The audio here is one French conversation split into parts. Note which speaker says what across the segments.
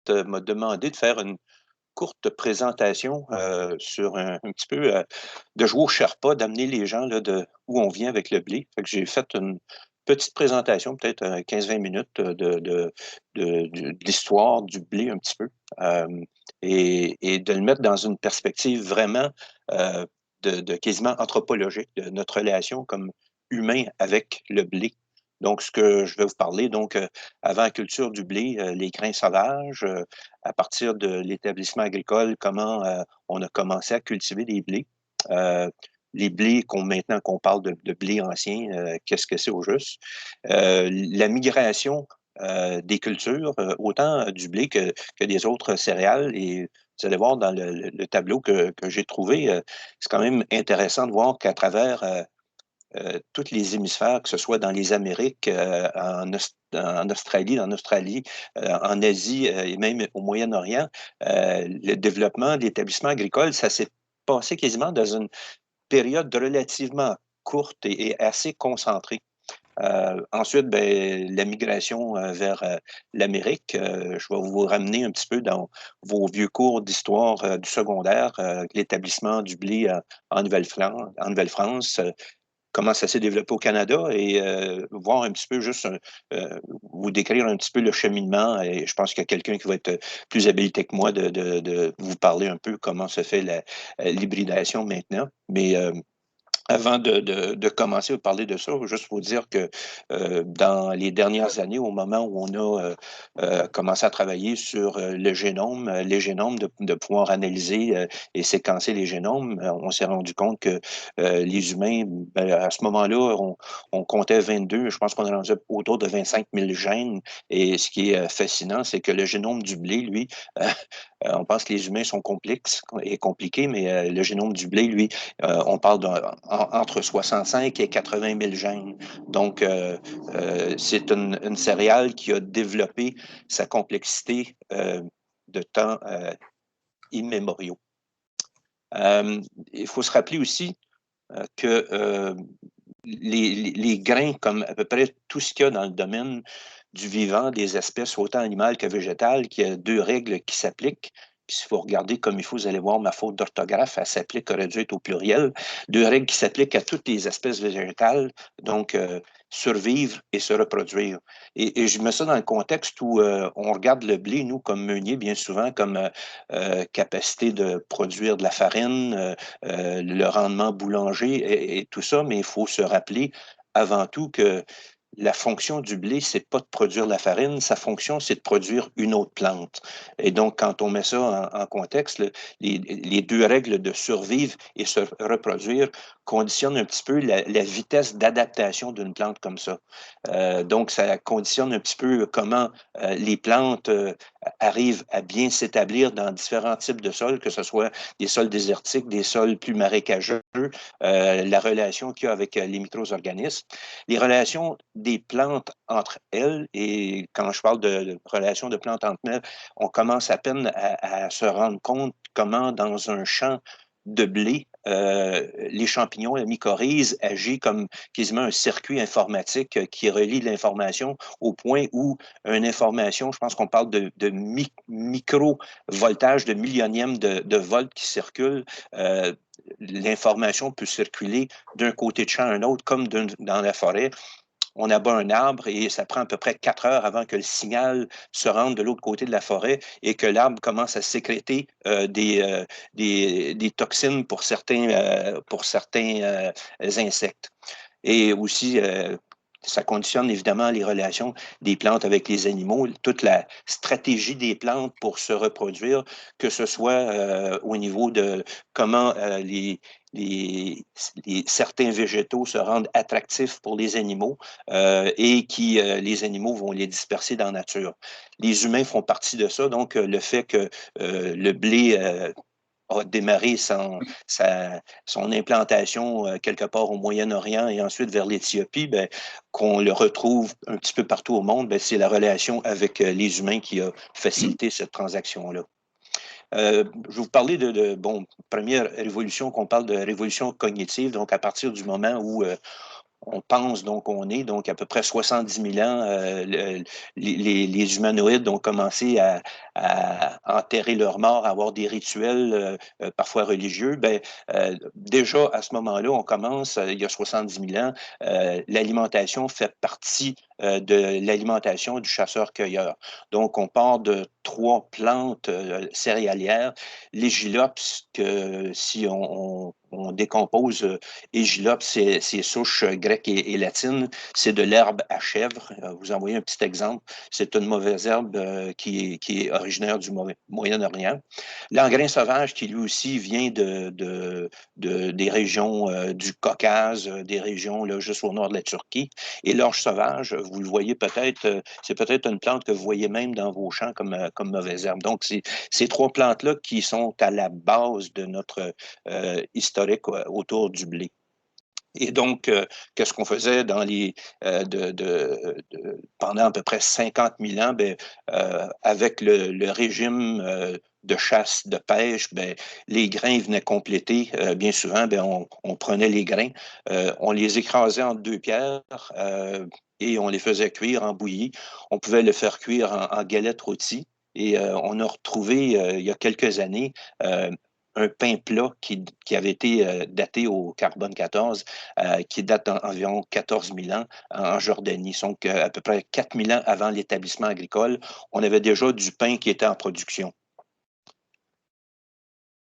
Speaker 1: m'a demandé de faire une courte présentation sur un petit peu de jouer au Sherpa, d'amener les gens là, de où on vient avec le blé. Fait que j'ai fait une petite présentation, peut-être 15-20 minutes de l'histoire du blé un petit peu, euh, et de le mettre dans une perspective vraiment euh, de quasiment anthropologique de notre relation comme humain avec le blé. Donc, ce que je vais vous parler, donc, avant la culture du blé, les grains sauvages, à partir de l'établissement agricole, comment on a commencé à cultiver des blés. Euh, les blés, maintenant qu'on parle de blé ancien, qu'est-ce que c'est au juste? La migration des cultures, autant du blé que des autres céréales. Et vous allez voir dans le tableau que j'ai trouvé, c'est quand même intéressant de voir qu'à travers tous les hémisphères, que ce soit dans les Amériques, en Australie, en Asie et même au Moyen-Orient, le développement d'établissements agricoles, ça s'est passé quasiment dans une période relativement courte et assez concentrée. Ensuite, ben, la migration vers l'Amérique. Je vais vous ramener un petit peu dans vos vieux cours d'histoire du secondaire, l'établissement du blé en Nouvelle-France, comment ça s'est développé au Canada et voir un petit peu juste vous décrire un petit peu le cheminement. Et je pense qu'il y a quelqu'un qui va être plus habilité que moi de vous parler un peu comment se fait l'hybridation maintenant. Mais avant de commencer à parler de ça, juste vous dire que dans les dernières années, au moment où on a commencé à travailler sur le génome, les génomes, de pouvoir analyser et séquencer les génomes, on s'est rendu compte que les humains, ben, à ce moment-là, on comptait 22, je pense qu'on est rendu autour de 25 000 gènes. Et ce qui est fascinant, c'est que le génome du blé, lui, on pense que les humains sont complexes et compliqués, mais le génome du blé, lui, on parle entre 65 et 80 000 gènes. Donc, c'est une céréale qui a développé sa complexité de temps immémoriaux. Il faut se rappeler aussi que les grains, comme à peu près tout ce qu'il y a dans le domaine du vivant, des espèces autant animales que végétales, qu'il y a deux règles qui s'appliquent. Puis s'il faut regarder comme il faut, vous allez voir ma faute d'orthographe, elle s'applique, aurait dû être au pluriel. Deux règles qui s'appliquent à toutes les espèces végétales, donc survivre et se reproduire. Et je mets ça dans le contexte où on regarde le blé, nous, comme meunier, bien souvent, comme capacité de produire de la farine, le rendement boulanger et tout ça, mais il faut se rappeler avant tout que la fonction du blé, c'est pas de produire la farine, sa fonction, c'est de produire une autre plante. Et donc, quand on met ça en contexte, les deux règles de survivre et se reproduire conditionnent un petit peu la vitesse d'adaptation d'une plante comme ça. Donc, ça conditionne un petit peu comment les plantes arrivent à bien s'établir dans différents types de sols, que ce soit des sols désertiques, des sols plus marécageux, la relation qu'il y a avec les micro-organismes, les relations des plantes entre elles, et quand je parle de relations de plantes entre elles, on commence à peine à se rendre compte comment dans un champ de blé, les champignons, la mycorhize agit comme quasiment un circuit informatique qui relie l'information au point où une information, je pense qu'on parle de micro-voltage, de millionième de volts qui circulent. L'information peut circuler d'un côté de champ à un autre, comme dans la forêt. On abat un arbre et ça prend à peu près 4 heures avant que le signal se rende de l'autre côté de la forêt et que l'arbre commence à sécréter des toxines pour certains insectes. Et aussi, ça conditionne évidemment les relations des plantes avec les animaux, toute la stratégie des plantes pour se reproduire, que ce soit au niveau de comment certains végétaux se rendent attractifs pour les animaux et les animaux vont les disperser dans la nature. Les humains font partie de ça, donc le fait que le blé a démarré son implantation quelque part au Moyen-Orient et ensuite vers l'Éthiopie, ben, qu'on le retrouve un petit peu partout au monde, ben, c'est la relation avec les humains qui a facilité cette transaction-là. Je vais vous parler bon, première révolution, qu'on parle de révolution cognitive, donc à partir du moment où on pense donc on est. Donc, à peu près 70 000 ans, les humanoïdes ont commencé à enterrer leurs morts, à avoir des rituels parfois religieux. Ben, déjà, à ce moment-là, on commence, il y a 70 000 ans, l'alimentation fait partie de l'alimentation du chasseur-cueilleur. Donc, on part de 3 plantes céréalières. L'égilops, que si on décompose égilops, c'est souches grecques et latines, c'est de l'herbe à chèvre. Vous en voyez un petit exemple. C'est une mauvaise herbe qui est originaire du Moyen-Orient. L'engrais sauvage, qui lui aussi vient des régions du Caucase, des régions là, juste au nord de la Turquie. Et l'orge sauvage, vous le voyez peut-être, c'est peut-être une plante que vous voyez même dans vos champs comme mauvaise herbe. Donc, c'est ces 3 plantes-là qui sont à la base de notre historique autour du blé. Et donc, qu'est-ce qu'on faisait dans pendant à peu près 50 000 ans? Ben, avec le régime de chasse, de pêche, ben, les grains venaient compléter. Bien souvent, ben, on prenait les grains, on les écrasait en 2 pierres et on les faisait cuire en bouillie. On pouvait le faire cuire en galettes rôties. Et on a retrouvé, il y a quelques années, un pain plat qui avait été daté au carbone 14, qui date d'environ 14 000 ans en Jordanie. Donc, à peu près 4 000 ans avant l'établissement agricole, on avait déjà du pain qui était en production.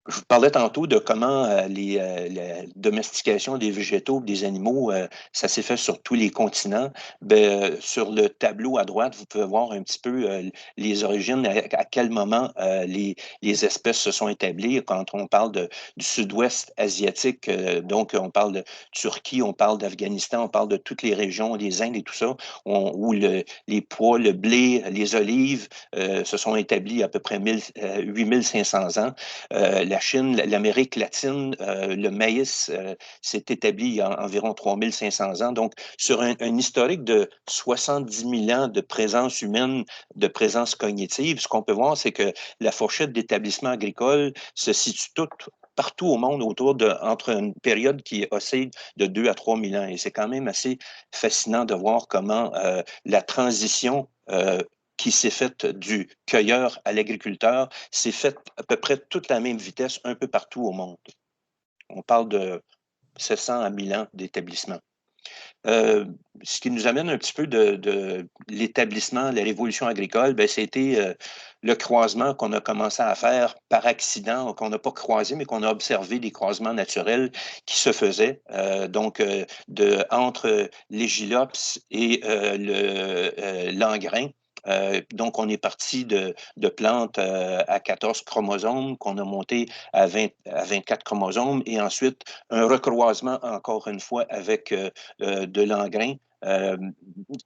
Speaker 1: Je vous parlais tantôt de comment la domestication des végétaux, des animaux, ça s'est fait sur tous les continents. Ben, sur le tableau à droite, vous pouvez voir un petit peu les origines, à quel moment les espèces se sont établies. Quand on parle du sud-ouest asiatique, donc on parle de Turquie, on parle d'Afghanistan, on parle de toutes les régions, les Indes et tout ça, où les pois, le blé, les olives se sont établis à peu près 8500 ans. La Chine, l'Amérique latine, le maïs s'est établi il y a environ 3500 ans. Donc, sur un historique de 70 000 ans de présence humaine, de présence cognitive, ce qu'on peut voir, c'est que la fourchette d'établissements agricoles se situe toute partout au monde entre une période qui oscille de 2 à 3 000 ans. Et c'est quand même assez fascinant de voir comment la transition qui s'est faite du cueilleur à l'agriculteur, s'est faite à peu près toute la même vitesse un peu partout au monde. On parle de 700 à 1000 ans d'établissement. Ce qui nous amène un petit peu de l'établissement, la révolution agricole, ben, c'était le croisement qu'on a commencé à faire par accident, qu'on n'a pas croisé, mais qu'on a observé des croisements naturels qui se faisaient. Entre l'égilops et l'engrain. Donc, on est parti de plantes à 14 chromosomes qu'on a monté à 24 chromosomes et ensuite un recroisement, encore une fois, avec de l'engrain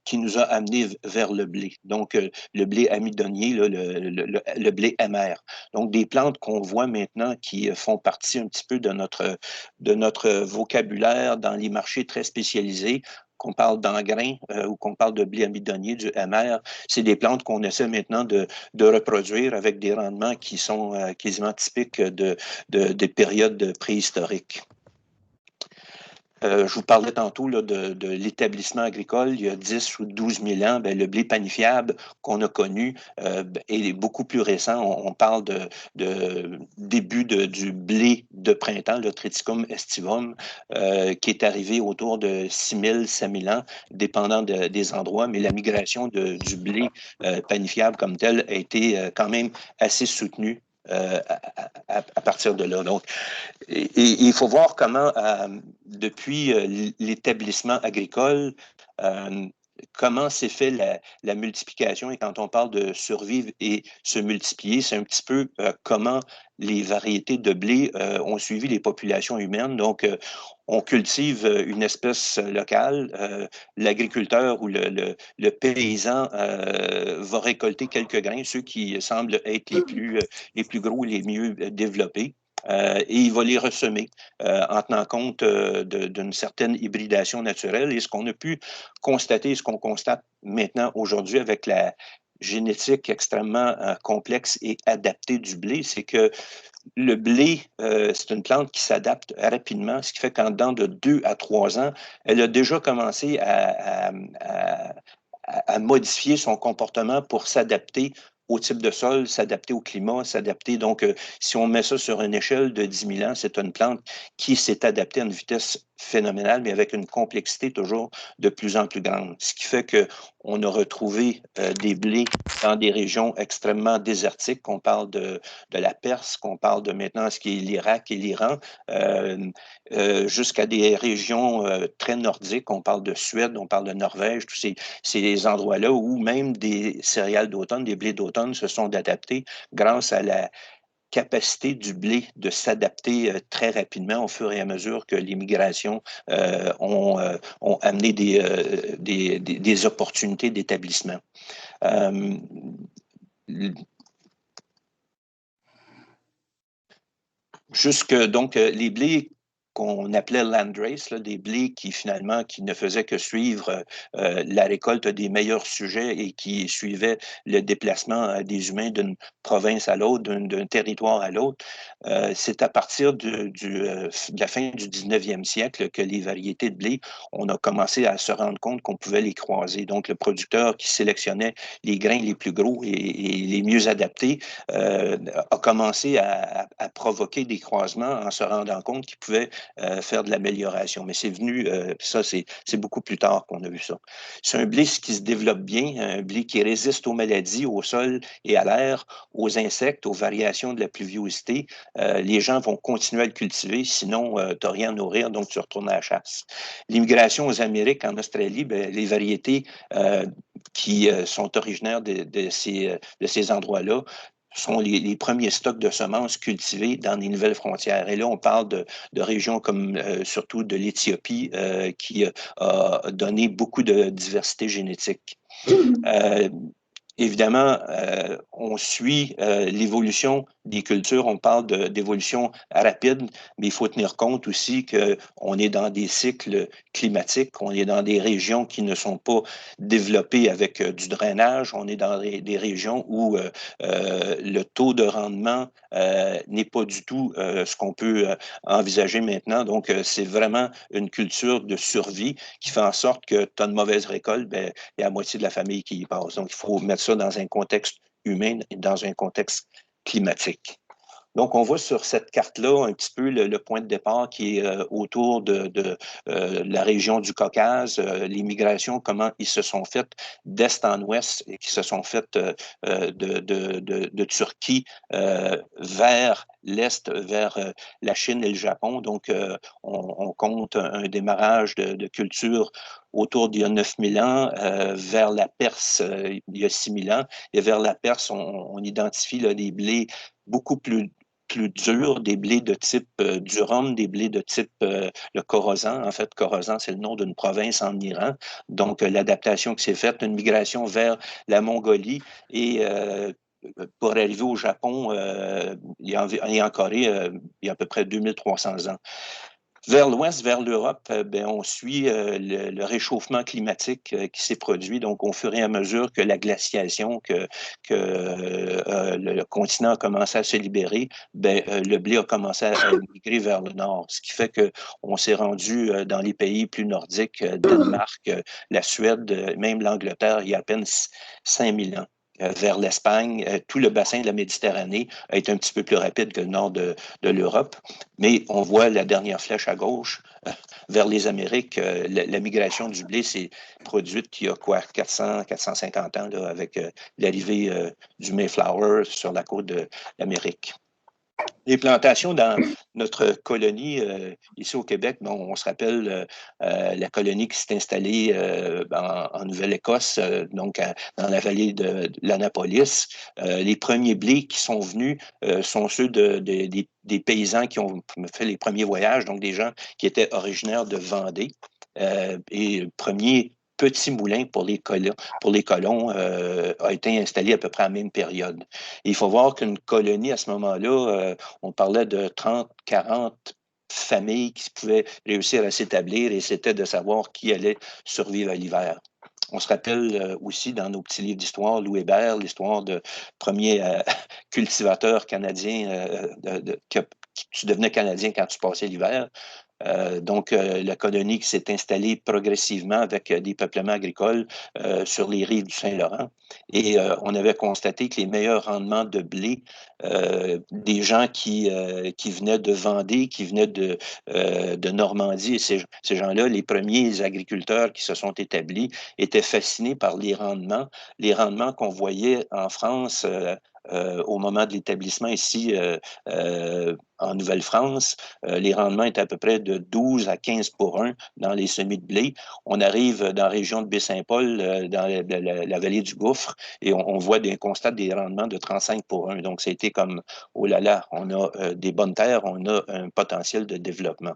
Speaker 1: qui nous a amené vers le blé. Donc, le blé amidonnier, là, le blé amer. Donc, des plantes qu'on voit maintenant qui font partie un petit peu de notre vocabulaire dans les marchés très spécialisés, qu'on parle d'engrain ou qu'on parle de blé amidonnier, du amer, c'est des plantes qu'on essaie maintenant de reproduire avec des rendements qui sont quasiment typiques des périodes préhistoriques. Je vous parlais tantôt là, de l'établissement agricole. Il y a 10 ou 12 000 ans, ben, le blé panifiable qu'on a connu est beaucoup plus récent. On parle de début du blé de printemps, le Triticum estivum, qui est arrivé autour de 6 000, 7 000 ans, dépendant des endroits. Mais la migration du blé panifiable comme tel a été quand même assez soutenue à partir de là. Donc, et il faut voir comment, depuis l'établissement agricole, euh, comment s'est fait la multiplication. Et quand on parle de survivre et se multiplier, c'est un petit peu comment les variétés de blé ont suivi les populations humaines. Donc, on cultive une espèce locale. L'agriculteur ou le paysan va récolter quelques grains, ceux qui semblent être les plus gros, les mieux développés. Et il va les ressemer en tenant compte d'une certaine hybridation naturelle. Et ce qu'on a pu constater, ce qu'on constate maintenant aujourd'hui avec génétique extrêmement complexe et adaptée du blé, c'est que le blé, c'est une plante qui s'adapte rapidement, ce qui fait qu'en dedans de 2 à 3 ans, elle a déjà commencé à modifier son comportement pour s'adapter au type de sol, s'adapter au climat, s'adapter. Donc, si on met ça sur une échelle de 10 000 ans, c'est une plante qui s'est adaptée à une vitesse phénoménale, mais avec une complexité toujours de plus en plus grande. Ce qui fait qu'on a retrouvé des blés dans des régions extrêmement désertiques. On parle de la Perse, qu'on parle de maintenant ce qui est l'Irak et l'Iran, jusqu'à des régions très nordiques. On parle de Suède, on parle de Norvège, tous ces endroits-là où même des céréales d'automne, des blés d'automne se sont adaptés grâce à la capacité du blé de s'adapter très rapidement au fur et à mesure que les migrations ont amené des opportunités d'établissement. Jusque, donc, les blés qu'on appelait landrace, là, des blés qui finalement qui ne faisaient que suivre la récolte des meilleurs sujets et qui suivaient le déplacement des humains d'une province à l'autre, d'un territoire à l'autre. C'est à partir de la fin du 19e siècle que les variétés de blé, on a commencé à se rendre compte qu'on pouvait les croiser. Donc, le producteur qui sélectionnait les grains les plus gros et les mieux adaptés a commencé à provoquer des croisements en se rendant compte qu'il pouvait faire de l'amélioration. Mais c'est venu, ça, c'est beaucoup plus tard qu'on a vu ça. C'est un blé qui se développe bien, un blé qui résiste aux maladies, au sol et à l'air, aux insectes, aux variations de la pluviosité. Les gens vont continuer à le cultiver, sinon, tu n'as rien à nourrir, donc tu retournes à la chasse. L'immigration aux Amériques, en Australie, ben, les variétés qui sont originaires de ces endroits-là sont les premiers stocks de semences cultivés dans les nouvelles frontières. Et là, on parle de régions comme surtout de l'Éthiopie qui a donné beaucoup de diversité génétique. Évidemment, on suit l'évolution des cultures. On parle d'évolution rapide, mais il faut tenir compte aussi qu'on est dans des cycles climatiques. On est dans des régions qui ne sont pas développées avec du drainage. On est dans des régions où le taux de rendement n'est pas du tout ce qu'on peut envisager maintenant. Donc, c'est vraiment une culture de survie qui fait en sorte que tu as une mauvaise récolte, ben, il y a la moitié de la famille qui y passe. Donc, il faut mettre ça dans un contexte humain et dans un contexte climatique. Donc, on voit sur cette carte-là un petit peu le point de départ qui est autour de la région du Caucase, les migrations, comment ils se sont faites d'est en ouest et qui se sont faites de Turquie vers l'est, vers la Chine et le Japon. Donc, on compte un démarrage de culture autour d'il y a 9000 ans, vers la Perse, il y a 6000 ans. Et vers la Perse, on identifie là, des blés beaucoup plus durs, des blés de type du rhum, des blés de type le Khorasan. En fait, Khorasan, c'est le nom d'une province en Iran. Donc, l'adaptation qui s'est faite, une migration vers la Mongolie et pour arriver au Japon et en Corée, il y a à peu près 2300 ans. Vers l'ouest, vers l'Europe, ben, on suit le réchauffement climatique qui s'est produit. Donc, au fur et à mesure que la glaciation, que le continent a commencé à se libérer, ben, le blé a commencé à migrer vers le nord. Ce qui fait qu'on s'est rendu dans les pays plus nordiques, Danemark, la Suède, même l'Angleterre, il y a à peine 5000 ans. Vers l'Espagne, tout le bassin de la Méditerranée a été un petit peu plus rapide que le nord de l'Europe. Mais on voit la dernière flèche à gauche vers les Amériques. La migration du blé s'est produite il y a quoi, 400, 450 ans, là, avec l'arrivée du Mayflower sur la côte de l'Amérique. Les plantations dans notre colonie ici au Québec, bon, on se rappelle la colonie qui s'est installée en Nouvelle-Écosse, donc dans la vallée de l'Annapolis. Les premiers blés qui sont venus sont ceux des paysans qui ont fait les premiers voyages, donc des gens qui étaient originaires de Vendée. Et le premier petit moulin pour les colons a été installé à peu près à la même période. Et il faut voir qu'une colonie, à ce moment-là, on parlait de 30, 40 familles qui pouvaient réussir à s'établir et c'était de savoir qui allait survivre à l'hiver. On se rappelle aussi dans nos petits livres d'histoire, Louis Hébert, l'histoire de premier cultivateur canadien, tu devenais Canadien quand tu passais l'hiver. La colonie qui s'est installée progressivement avec des peuplements agricoles sur les rives du Saint-Laurent. Et on avait constaté que les meilleurs rendements de blé, des gens qui venaient de Vendée, qui venaient de Normandie, et ces gens-là, les premiers agriculteurs qui se sont établis, étaient fascinés par les rendements qu'on voyait en France au moment de l'établissement ici en Nouvelle-France. Les rendements étaient à peu près de 12 à 15 pour 1 dans les semis de blé. On arrive dans la région de Baie-Saint-Paul, dans la vallée du Gouffre, et on constate des rendements de 35 pour 1. Donc, c'était comme, oh là là, on a des bonnes terres, on a un potentiel de développement.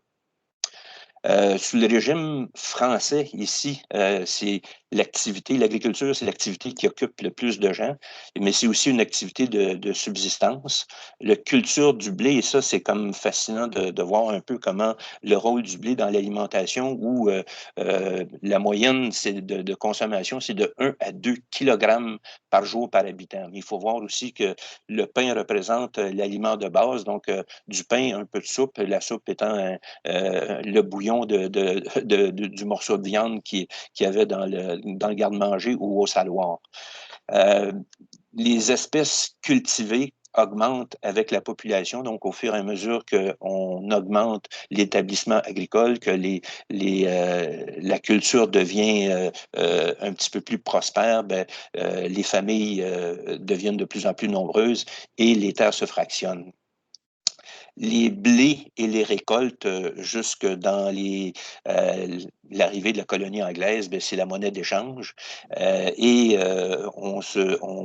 Speaker 1: Sous le régime français, ici, c'est l'agriculture, c'est l'activité qui occupe le plus de gens, mais c'est aussi une activité de subsistance. La culture du blé, et ça, c'est comme fascinant de voir un peu comment le rôle du blé dans l'alimentation, où la moyenne de consommation, c'est de 1 à 2 kilogrammes par jour par habitant. Mais il faut voir aussi que le pain représente l'aliment de base, donc du pain, un peu de soupe, la soupe étant le bouillon du morceau de viande qu'il y avait dans le garde-manger ou au saloir. Euh, les espèces cultivées augmentent avec la population, donc au fur et à mesure qu'on augmente l'établissement agricole, que la culture devient un petit peu plus prospère, les familles deviennent de plus en plus nombreuses et les terres se fractionnent. Les blés et les récoltes jusque dans l'arrivée de la colonie anglaise, c'est la monnaie d'échange. On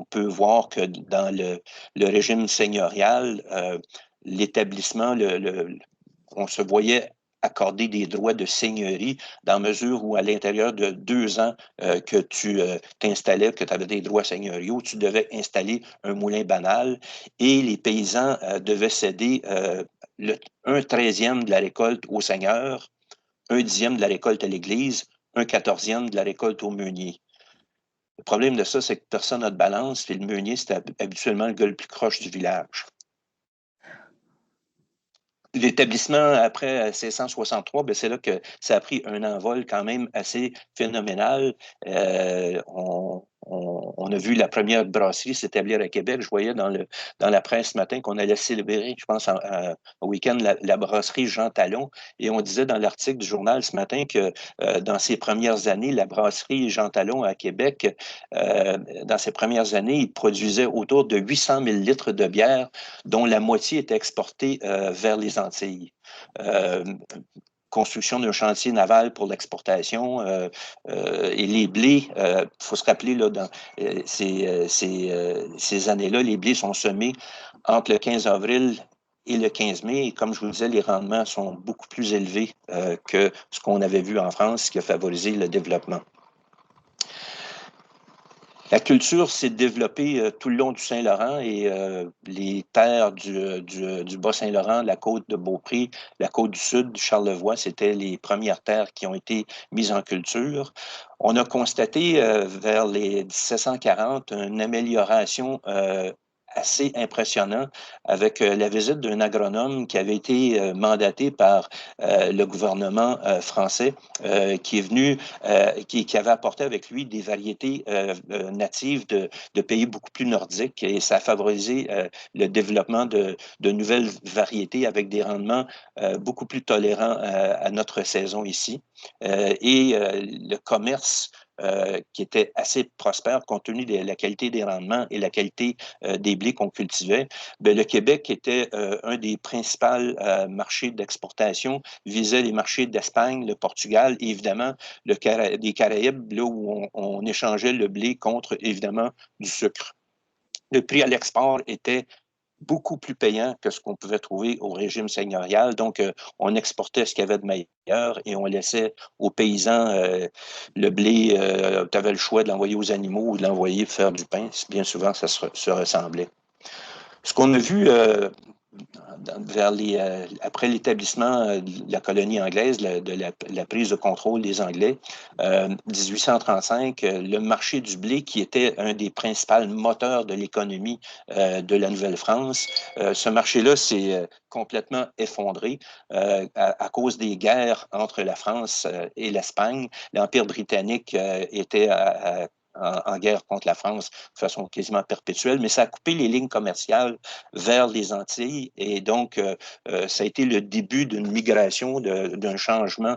Speaker 1: peut voir que dans le régime seigneurial, l'établissement, on se voyait accorder des droits de seigneurie dans mesure où à l'intérieur de 2 ans que tu t'installais, que tu avais des droits seigneuriaux, tu devais installer un moulin banal et les paysans devaient céder un 13e de la récolte au seigneur, un 10e de la récolte à l'Église, un 14e de la récolte au meunier. Le problème de ça, c'est que personne n'a de balance, et le meunier, c'était habituellement le gars le plus croche du village. L'établissement, après 1663, c'est là que ça a pris un envol quand même assez phénoménal. On a vu la première brasserie s'établir à Québec. Je voyais dans la presse ce matin qu'on allait célébrer, je pense, au week-end, la brasserie Jean Talon. Et on disait dans l'article du journal ce matin que dans ses premières années, la brasserie Jean Talon à Québec, dans ses premières années, il produisait autour de 800 000 litres de bière, dont la moitié était exportée vers les Antilles. Construction d'un chantier naval pour l'exportation et les blés, il faut se rappeler, là, dans ces années-là, les blés sont semés entre le 15 avril et le 15 mai. Et comme je vous le disais, les rendements sont beaucoup plus élevés que ce qu'on avait vu en France, ce qui a favorisé le développement. La culture s'est développée tout le long du Saint-Laurent et les terres du Bas-Saint-Laurent, la côte de Beaupré, la côte du Sud, du Charlevoix, c'était les premières terres qui ont été mises en culture. On a constaté vers les 1740 une amélioration assez impressionnant avec la visite d'un agronome qui avait été mandaté par le gouvernement français qui est venu, qui avait apporté avec lui des variétés natives de pays beaucoup plus nordiques et ça a favorisé le développement de nouvelles variétés avec des rendements beaucoup plus tolérants à notre saison ici. Le commerce qui était assez prospère compte tenu de la qualité des rendements et la qualité des blés qu'on cultivait. Le Québec était un des principaux marchés d'exportation, visait les marchés d'Espagne, le Portugal et évidemment des Caraïbes, là où on échangeait le blé contre évidemment du sucre. Le prix à l'export était beaucoup plus payant que ce qu'on pouvait trouver au régime seigneurial. Donc, on exportait ce qu'il y avait de meilleur et on laissait aux paysans le blé. Tu avais le choix de l'envoyer aux animaux ou de l'envoyer faire du pain. Bien souvent, ça se ressemblait. Ce qu'on a vu Après l'établissement de la colonie anglaise, la prise de contrôle des Anglais, 1835, le marché du blé, qui était un des principaux moteurs de l'économie de la Nouvelle-France, ce marché-là s'est complètement effondré à cause des guerres entre la France et l'Espagne. L'Empire britannique était en guerre contre la France de façon quasiment perpétuelle, mais ça a coupé les lignes commerciales vers les Antilles et donc ça a été le début d'une migration, d'un changement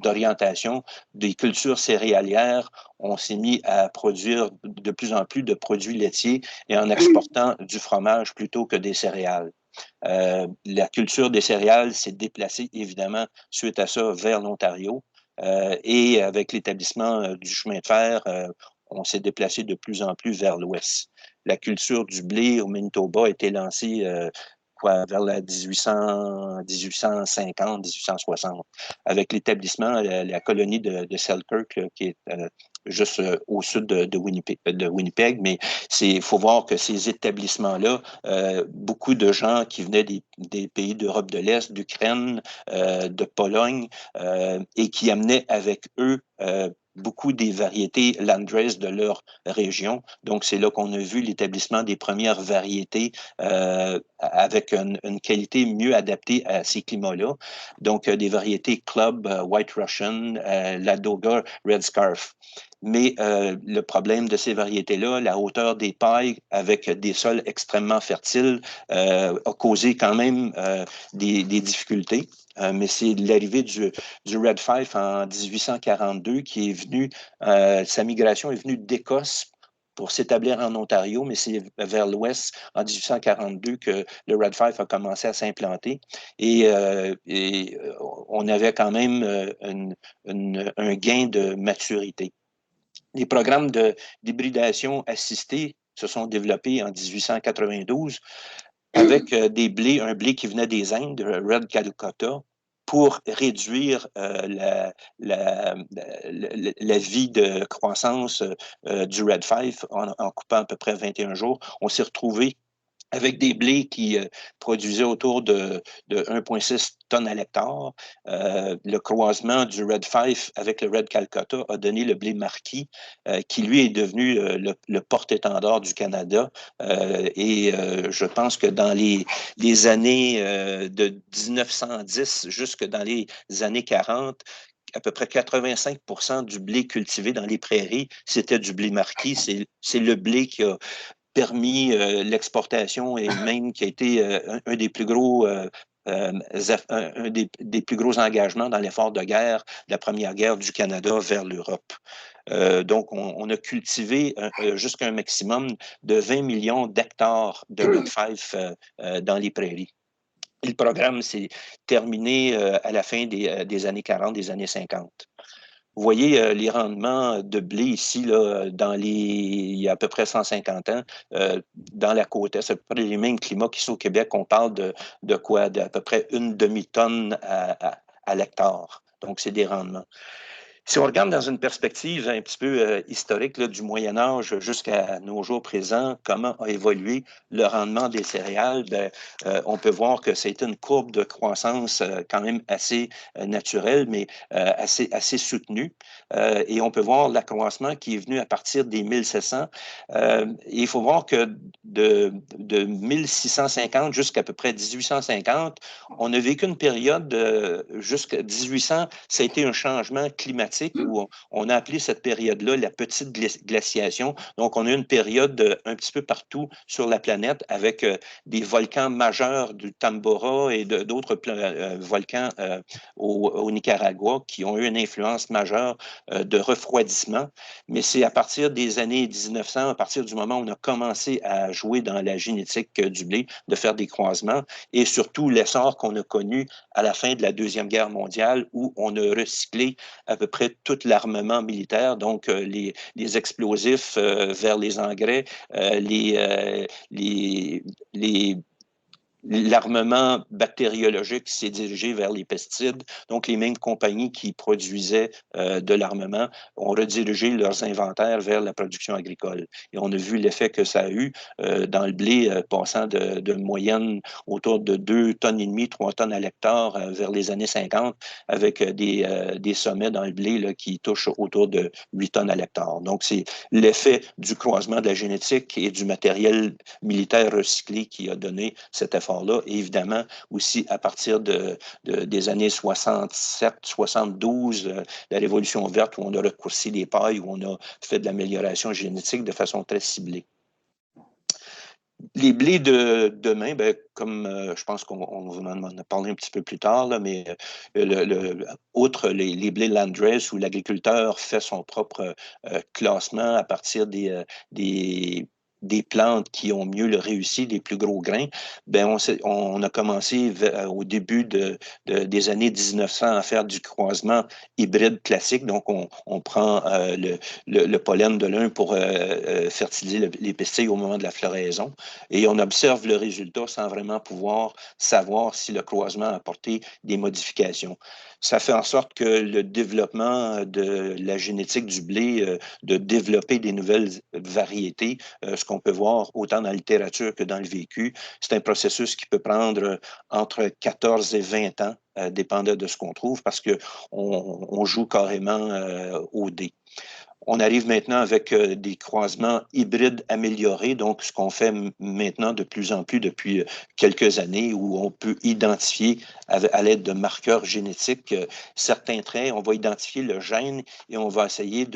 Speaker 1: d'orientation des cultures céréalières. On s'est mis à produire de plus en plus de produits laitiers et en exportant du fromage plutôt que des céréales. La culture des céréales s'est déplacée évidemment suite à ça vers l'Ontario. Et avec l'établissement du chemin de fer, on s'est déplacé de plus en plus vers l'ouest. La culture du blé au Manitoba a été lancée vers la 1850, 1860, avec l'établissement, la colonie de Selkirk, qui est juste au sud de Winnipeg. Mais il faut voir que ces établissements-là, beaucoup de gens qui venaient des pays d'Europe de l'Est, d'Ukraine, de Pologne, et qui amenaient avec eux beaucoup des variétés landrace de leur région. Donc, c'est là qu'on a vu l'établissement des premières variétés avec une qualité mieux adaptée à ces climats-là. Donc, des variétés Club, White Russian, Ladoga, Red Scarf. Mais le problème de ces variétés-là, la hauteur des pailles avec des sols extrêmement fertiles, a causé quand même des difficultés. Mais c'est l'arrivée du Red Fife en 1842 qui est venu, sa migration est venue d'Écosse pour s'établir en Ontario, mais c'est vers l'ouest, en 1842, que le Red Fife a commencé à s'implanter. Et on avait quand même un gain de maturité. Les programmes d'hybridation assistée se sont développés en 1892 avec un blé qui venait des Indes, Red Calcutta, pour réduire la vie de croissance du Red Fife en coupant à peu près 21 jours. On s'est retrouvé avec des blés qui produisaient autour de 1,6 tonnes à l'hectare. Le croisement du Red Fife avec le Red Calcutta a donné le blé marquis, qui lui est devenu le porte-étendard du Canada. Je pense que dans les années de 1910 jusque dans les années 40, à peu près 85 du blé cultivé dans les prairies, c'était du blé marquis. C'est le blé qui a permis l'exportation et même qui a été un des plus gros des plus gros engagements dans l'effort de guerre de la Première Guerre du Canada vers l'Europe. Donc, on a cultivé jusqu'à un maximum de 20 millions d'hectares de Red Fife dans les prairies. Et le programme s'est terminé à la fin des années 40, des années 50. Vous voyez les rendements de blé ici, là, il y a à peu près 150 ans, dans la côte est, c'est à peu près les mêmes climats qu'ici au Québec. On parle de quoi? D'à peu près une demi-tonne à l'hectare. Donc, c'est des rendements. Si on regarde dans une perspective un petit peu historique là, du Moyen Âge jusqu'à nos jours présents, comment a évolué le rendement des céréales, on peut voir que c'est une courbe de croissance quand même assez naturelle, mais assez soutenue. Et on peut voir l'accroissement qui est venu à partir des 1700. Et il faut voir que de 1650 jusqu'à peu près 1850, on a vécu une période jusqu'à 1800, ça a été un changement climatique où on a appelé cette période-là la petite glaciation. Donc, on a eu une période un petit peu partout sur la planète avec des volcans majeurs du Tambora et d'autres volcans au Nicaragua qui ont eu une influence majeure de refroidissement. Mais c'est à partir des années 1900, à partir du moment où on a commencé à jouer dans la génétique du blé, de faire des croisements et surtout l'essor qu'on a connu à la fin de la Deuxième Guerre mondiale où on a recyclé à peu près tout l'armement militaire, donc les explosifs vers les engrais, les l'armement bactériologique s'est dirigé vers les pesticides. Donc, les mêmes compagnies qui produisaient de l'armement ont redirigé leurs inventaires vers la production agricole. Et on a vu l'effet que ça a eu dans le blé, passant de moyenne autour de 2,5 tonnes, 3 tonnes à l'hectare vers les années 50, avec des sommets dans le blé là, qui touchent autour de 8 tonnes à l'hectare. Donc, c'est l'effet du croisement de la génétique et du matériel militaire recyclé qui a donné cet effort-là. Et évidemment, aussi à partir des années 67, 72, la Révolution verte, où on a raccourci les pailles, où on a fait de l'amélioration génétique de façon très ciblée. Les blés de demain, ben, comme je pense qu'on vous en a parlé un petit peu plus tard, là, mais outre les blés Landrace, où l'agriculteur fait son propre classement à partir des plantes qui ont mieux le réussi, des plus gros grains, ben on a commencé au début des années 1900 à faire du croisement hybride classique. Donc, on prend le pollen de l'un pour fertiliser les pesticides au moment de la floraison. Et on observe le résultat sans vraiment pouvoir savoir si le croisement a apporté des modifications. Ça fait en sorte que le développement de la génétique du blé, de développer des nouvelles variétés, ce qu'on peut voir autant dans la littérature que dans le vécu, c'est un processus qui peut prendre entre 14 et 20 ans, dépendant de ce qu'on trouve, parce qu'on joue carrément au dé. On arrive maintenant avec des croisements hybrides améliorés, donc ce qu'on fait maintenant de plus en plus depuis quelques années, où on peut identifier à l'aide de marqueurs génétiques certains traits. On va identifier le gène et on va essayer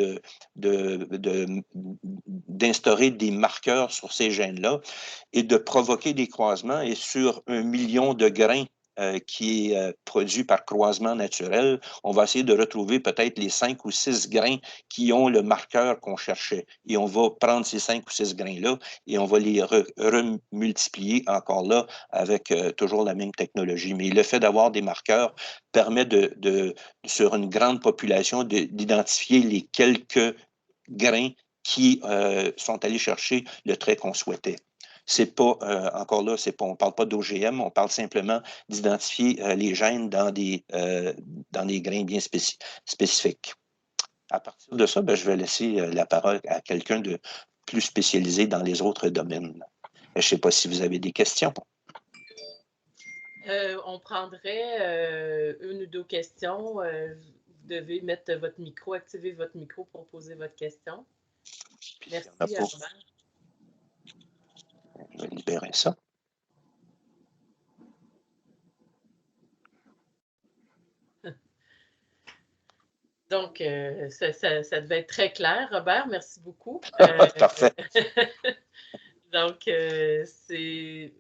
Speaker 1: d'instaurer des marqueurs sur ces gènes-là et de provoquer des croisements. Et sur 1 million de grains qui est produit par croisement naturel, on va essayer de retrouver peut-être les 5 ou 6 grains qui ont le marqueur qu'on cherchait. Et on va prendre ces 5 ou 6 grains-là et on va les remultiplier encore là avec toujours la même technologie. Mais le fait d'avoir des marqueurs permet sur une grande population d'identifier les quelques grains qui sont allés chercher le trait qu'on souhaitait. C'est pas, encore là, on ne parle pas d'OGM, on parle simplement d'identifier les gènes dans des grains bien spécifiques. À partir de ça, ben, je vais laisser la parole à quelqu'un de plus spécialisé dans les autres domaines. Je ne sais pas si vous avez des questions.
Speaker 2: On prendrait 1 ou 2 questions. Vous devez mettre votre micro, activer votre micro pour poser votre question. Merci, Robert.
Speaker 1: Je vais libérer ça.
Speaker 2: Donc, ça devait être très clair, Robert. Merci beaucoup.
Speaker 1: Parfait.
Speaker 2: Donc, c'est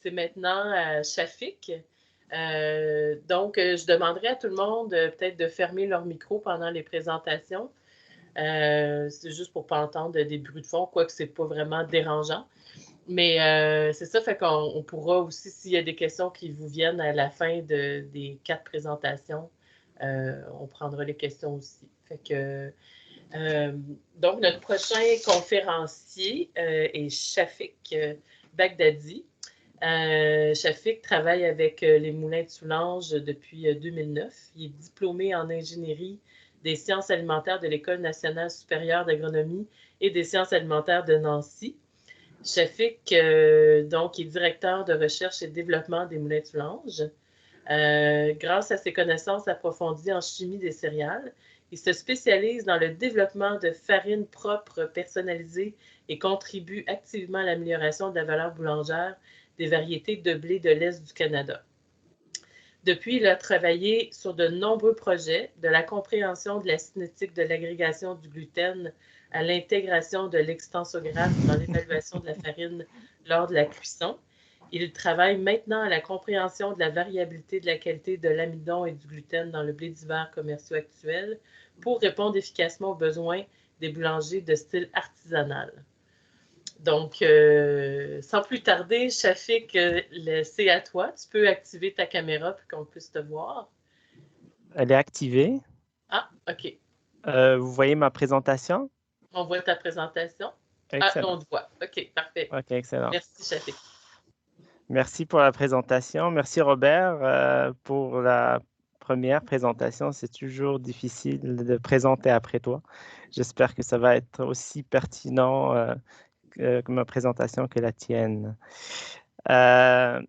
Speaker 2: maintenant Shafik. Donc, je demanderais à tout le monde peut-être de fermer leur micro pendant les présentations. C'est juste pour ne pas entendre des bruits de fond, quoique ce n'est pas vraiment dérangeant. Mais c'est ça, fait qu'on pourra aussi, s'il y a des questions qui vous viennent à la fin des 4 présentations, on prendra les questions aussi. Fait que, donc, notre prochain conférencier est Shafik Bagdadi. Shafik travaille avec les Moulins de Soulanges depuis 2009. Il est diplômé en ingénierie des sciences alimentaires de l'École nationale supérieure d'agronomie et des sciences alimentaires de Nancy. Shafik, donc, est directeur de recherche et développement des Moulins de Soulanges. Grâce à ses connaissances approfondies en chimie des céréales, il se spécialise dans le développement de farines propres personnalisées et contribue activement à l'amélioration de la valeur boulangère des variétés de blé de l'Est du Canada. Depuis, il a travaillé sur de nombreux projets, de la compréhension de la cinétique de l'agrégation du gluten à l'intégration de l'extensographe dans l'évaluation de la farine lors de la cuisson. Il travaille maintenant à la compréhension de la variabilité de la qualité de l'amidon et du gluten dans le blé d'hiver commerciaux actuel pour répondre efficacement aux besoins des boulangers de style artisanal. Donc, sans plus tarder, Shafik, c'est à toi. Tu peux activer ta caméra pour qu'on puisse te voir.
Speaker 3: Elle est activée.
Speaker 2: Ah, OK.
Speaker 3: Vous voyez ma présentation?
Speaker 2: On voit ta présentation.
Speaker 3: Excellent.
Speaker 2: Ah, on te voit. OK, parfait.
Speaker 3: OK, excellent.
Speaker 2: Merci, Shafik.
Speaker 3: Merci pour la présentation. Merci Robert pour la première présentation. C'est toujours difficile de présenter après toi. J'espère que ça va être aussi pertinent que ma présentation que la tienne. Dans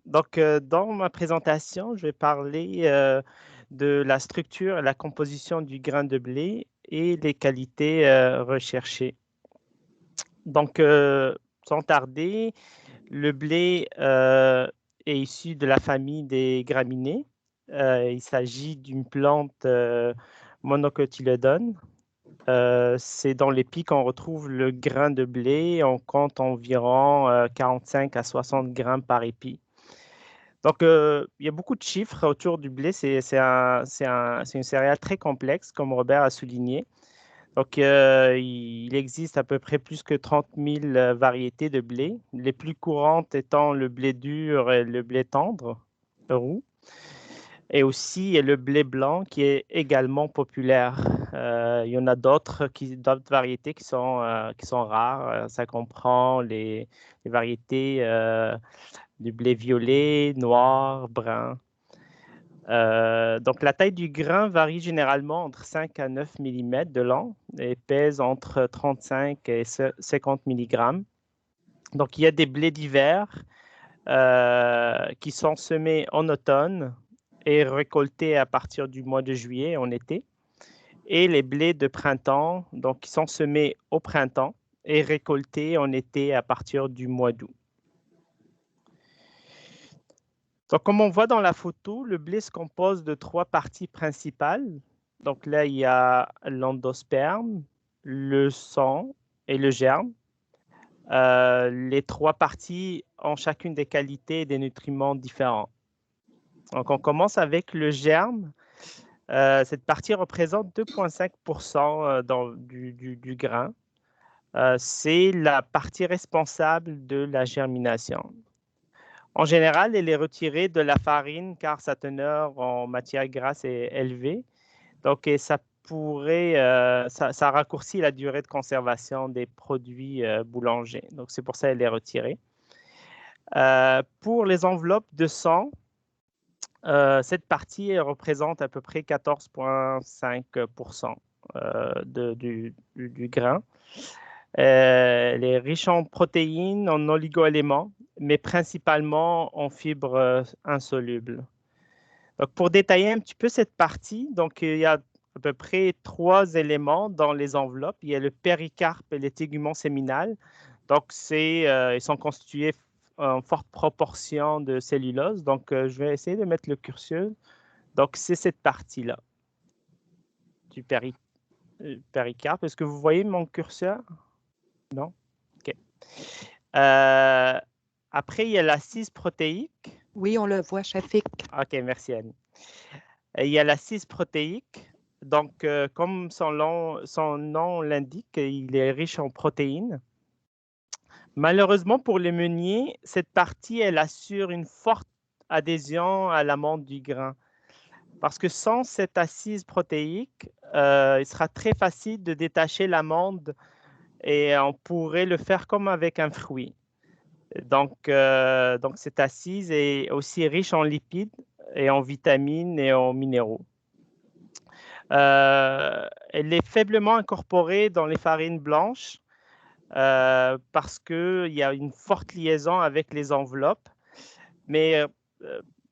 Speaker 3: ma présentation, je vais parler de la structure et la composition du grain de blé et les qualités recherchées. Donc, sans tarder, le blé est issu de la famille des graminées. Il s'agit d'une plante monocotylédone. C'est dans l'épi qu'on retrouve le grain de blé. On compte environ 45 à 60 grammes par épi. Donc, il y a beaucoup de chiffres autour du blé. C'est une céréale très complexe, comme Robert a souligné. Donc, il existe à peu près plus que 30 000 variétés de blé, les plus courantes étant le blé dur et le blé tendre, roux. Et aussi, il y a le blé blanc qui est également populaire. Il y en a d'autres variétés qui sont rares. Ça comprend les variétés du blé violet, noir, brun. Donc, la taille du grain varie généralement entre 5 à 9 mm de long et pèse entre 35 et 50 mg. Donc, il y a des blés d'hiver qui sont semés en automne et récoltés à partir du mois de juillet en été. Et les blés de printemps, donc, qui sont semés au printemps et récoltés en été à partir du mois d'août. Donc, comme on voit dans la photo, le blé se compose de 3 parties principales. Donc là, il y a l'endosperme, le sang et le germe. Les 3 parties ont chacune des qualités et des nutriments différents. Donc, on commence avec le germe. Cette partie représente 2,5% du grain. C'est la partie responsable de la germination. En général, elle est retirée de la farine car sa teneur en matière grasse est élevée. Donc, ça raccourcit la durée de conservation des produits boulangers. Donc, c'est pour ça qu'elle est retirée. Pour les enveloppes de sang, cette partie elle représente à peu près 14,5% du grain. Elle est riche en protéines, en oligoéléments, mais principalement en fibres insolubles. Donc, pour détailler un petit peu cette partie, donc, il y a à peu près 3 éléments dans les enveloppes. Il y a le péricarpe et les téguments séminales. Donc, ils sont constitués en forte proportion de cellulose. Donc, je vais essayer de mettre le curseur. Donc, c'est cette partie-là du péricarpe. Est-ce que vous voyez mon curseur? Non? OK. Après, il y a l'assise protéique.
Speaker 4: Oui, on le voit, Shafik.
Speaker 3: OK, merci Annie. Il y a l'assise protéique. Donc, comme son nom l'indique, il est riche en protéines. Malheureusement pour les meuniers, cette partie, elle assure une forte adhésion à l'amande du grain. Parce que sans cette assise protéique, il sera très facile de détacher l'amande et on pourrait le faire comme avec un fruit. Donc cette assise est aussi riche en lipides et en vitamines et en minéraux. Elle est faiblement incorporée dans les farines blanches parce qu'il y a une forte liaison avec les enveloppes. Mais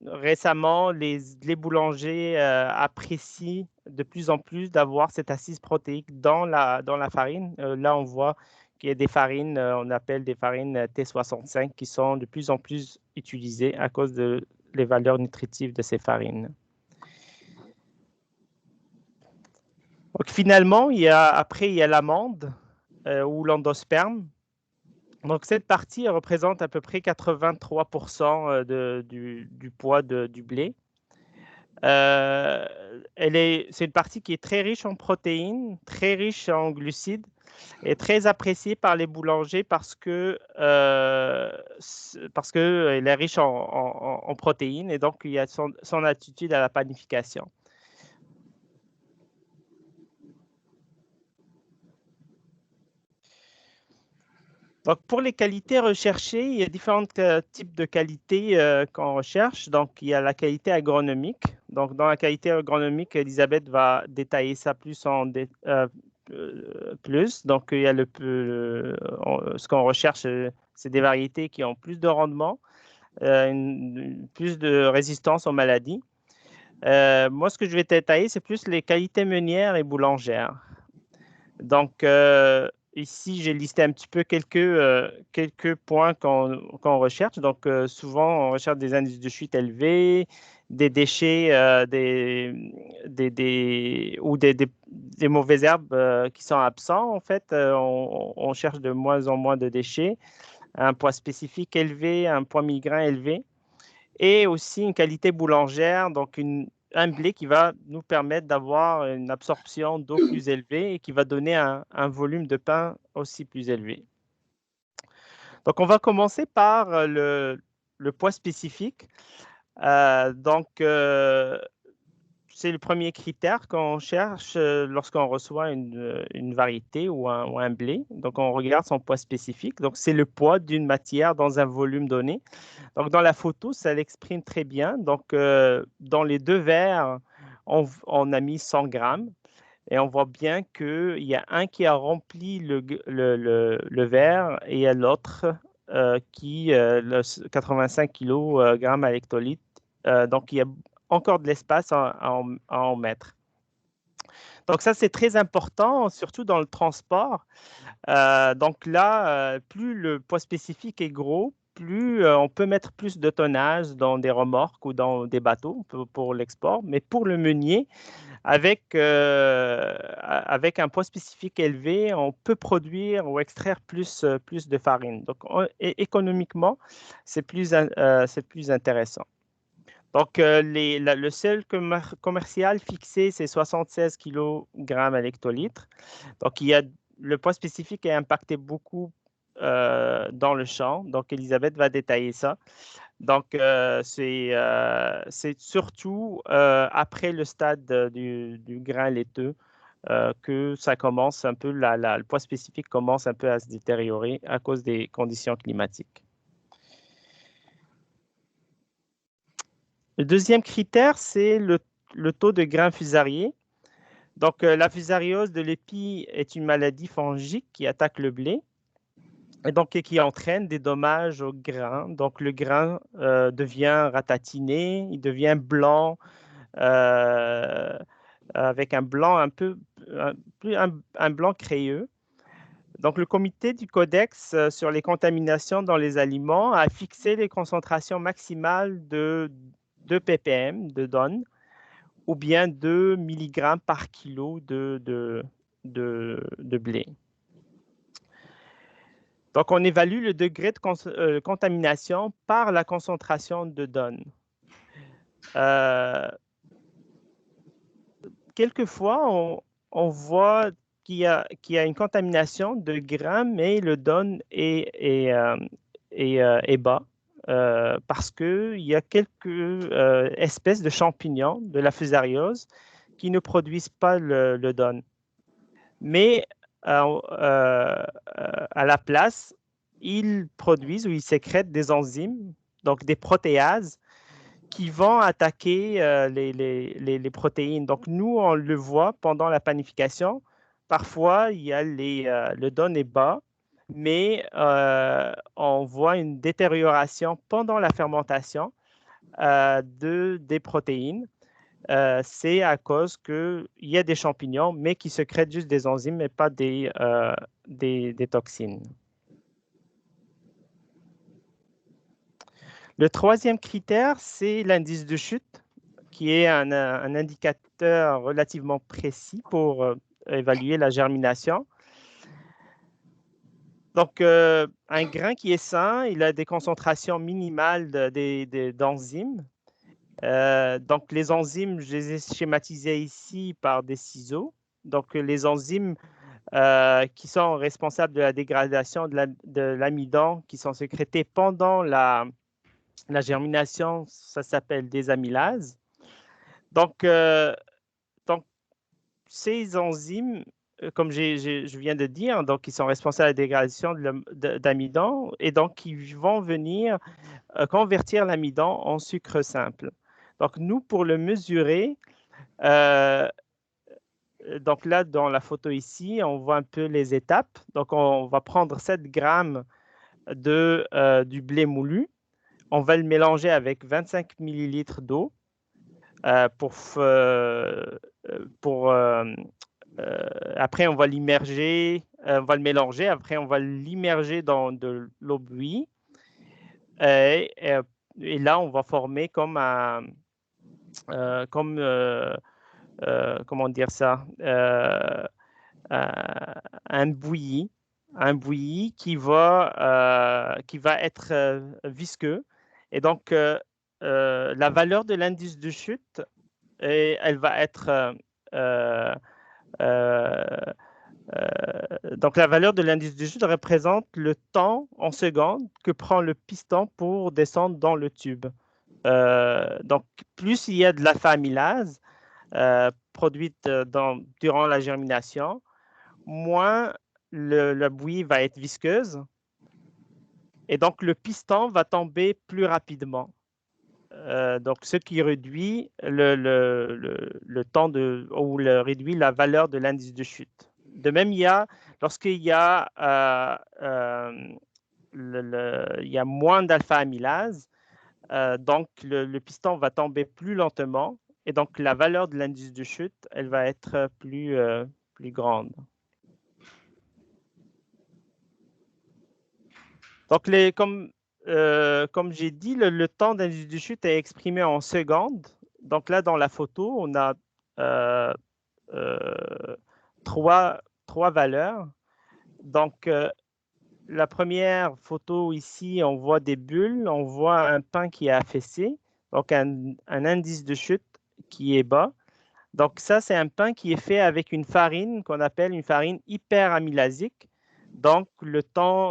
Speaker 3: récemment, les boulangers apprécient de plus en plus d'avoir cette assise protéique dans la farine. Là, on voit qu'il y a des farines, on appelle des farines T65, qui sont de plus en plus utilisées à cause de les valeurs nutritives de ces farines. Donc, finalement, après, il y a l'amande ou l'endosperme. Donc, cette partie représente à peu près 83% du poids du blé. C'est une partie qui est très riche en protéines, très riche en glucides et très appréciée par les boulangers parce qu'elle est riche en protéines et donc il y a son attitude à la panification. Donc, pour les qualités recherchées, il y a différents types de qualités qu'on recherche. Donc, il y a la qualité agronomique. Donc, dans la qualité agronomique, Elisabeth va détailler ça plus. Donc, il y a ce qu'on recherche, c'est des variétés qui ont plus de rendement, plus de résistance aux maladies. Moi, ce que je vais détailler, c'est plus les qualités meunières et boulangères. Donc, ici, j'ai listé un petit peu quelques points qu'on recherche. Donc, souvent, on recherche des indices de chute élevés, des déchets ou des mauvaises herbes qui sont absents. En fait, on cherche de moins en moins de déchets, un poids spécifique élevé, un poids migrain élevé, et aussi une qualité boulangère, donc un blé qui va nous permettre d'avoir une absorption d'eau plus élevée et qui va donner un volume de pain aussi plus élevé. Donc, on va commencer par le poids spécifique. C'est le premier critère qu'on cherche lorsqu'on reçoit une variété ou un blé. Donc, on regarde son poids spécifique. Donc, c'est le poids d'une matière dans un volume donné. Donc, dans la photo, ça l'exprime très bien. Donc, dans les deux verres, on a mis 100 grammes et on voit bien qu'il y a un qui a rempli le verre et il y a l'autre le 85 kg à l'hectolitre. Donc, il y a encore de l'espace à en mettre. Donc, ça, c'est très important, surtout dans le transport. Donc là, plus le poids spécifique est gros, plus on peut mettre plus de tonnage dans des remorques ou dans des bateaux pour l'export. Mais pour le meunier, avec un poids spécifique élevé, on peut produire ou extraire plus de farine. Donc, économiquement, c'est plus intéressant. Donc, le seuil commercial fixé, c'est 76 kg à l'hectolitre. Donc, le poids spécifique est impacté beaucoup dans le champ. Donc, Elisabeth va détailler ça. Donc, c'est surtout après le stade du grain laiteux que ça commence un peu, le poids spécifique commence un peu à se détériorer à cause des conditions climatiques. Le deuxième critère, c'est le taux de grains fusariés. Donc, la fusariose de l'épi est une maladie fongique qui attaque le blé et donc qui entraîne des dommages au grain. Donc, le grain devient ratatiné, il devient blanc, avec un blanc un blanc crayeux. Donc, le comité du Codex sur les contaminations dans les aliments a fixé les concentrations maximales de 2 ppm de donne ou bien 2 mg par kilo de blé. Donc, on évalue le degré de contamination par la concentration de donne. Quelquefois, on voit qu'il y a une contamination de grammes, mais le donne est bas parce qu'il y a quelques espèces de champignons de la fusariose qui ne produisent pas le donne. Mais à la place, ils produisent ou ils sécrètent des enzymes, donc des protéases, qui vont attaquer les protéines. Donc, nous, on le voit pendant la panification. Parfois, il y a le donne est bas, mais on voit une détérioration pendant la fermentation des protéines. C'est à cause qu'il y a des champignons, mais qui sécrètent juste des enzymes et pas des toxines. Le troisième critère, c'est l'indice de chute, qui est un indicateur relativement précis pour évaluer la germination. Donc, un grain qui est sain, il a des concentrations minimales d'enzymes. Donc, les enzymes, je les ai schématisées ici par des ciseaux. Donc, les enzymes qui sont responsables de la dégradation de l'amidon qui sont sécrétés pendant la germination, ça s'appelle des amylases. Donc, ces enzymes comme je viens de dire, donc ils sont responsables de la dégradation d'amidon et donc ils vont venir convertir l'amidon en sucre simple. Donc nous, pour le mesurer, donc là, dans la photo ici, on voit un peu les étapes. Donc on va prendre 7 grammes du blé moulu. On va le mélanger avec 25 millilitres d'eau après, on va l'immerger, on va le mélanger. Après, on va l'immerger dans de l'eau bouillie. Et là, on va former comme comment dire ça, un bouilli qui va être visqueux. Et donc, la valeur de l'indice de chute, elle va être donc la valeur de l'indice de chute représente le temps en secondes que prend le piston pour descendre dans le tube. Donc, plus il y a de l'alpha amylase produite durant la germination, moins la bouillie va être visqueuse et donc le piston va tomber plus rapidement. Donc, ce qui réduit le temps ou réduit la valeur de l'indice de chute. De même, lorsqu'il y a, il y a moins d'alpha amylase, donc le piston va tomber plus lentement et donc la valeur de l'indice de chute, elle va être plus grande. Donc, comme j'ai dit, le temps d'indice de chute est exprimé en secondes. Donc là, dans la photo, on a trois valeurs. Donc, la première photo ici, on voit des bulles, on voit un pain qui est affaissé, donc un indice de chute qui est bas. Donc ça, c'est un pain qui est fait avec une farine qu'on appelle une farine hyperamylasique. Donc,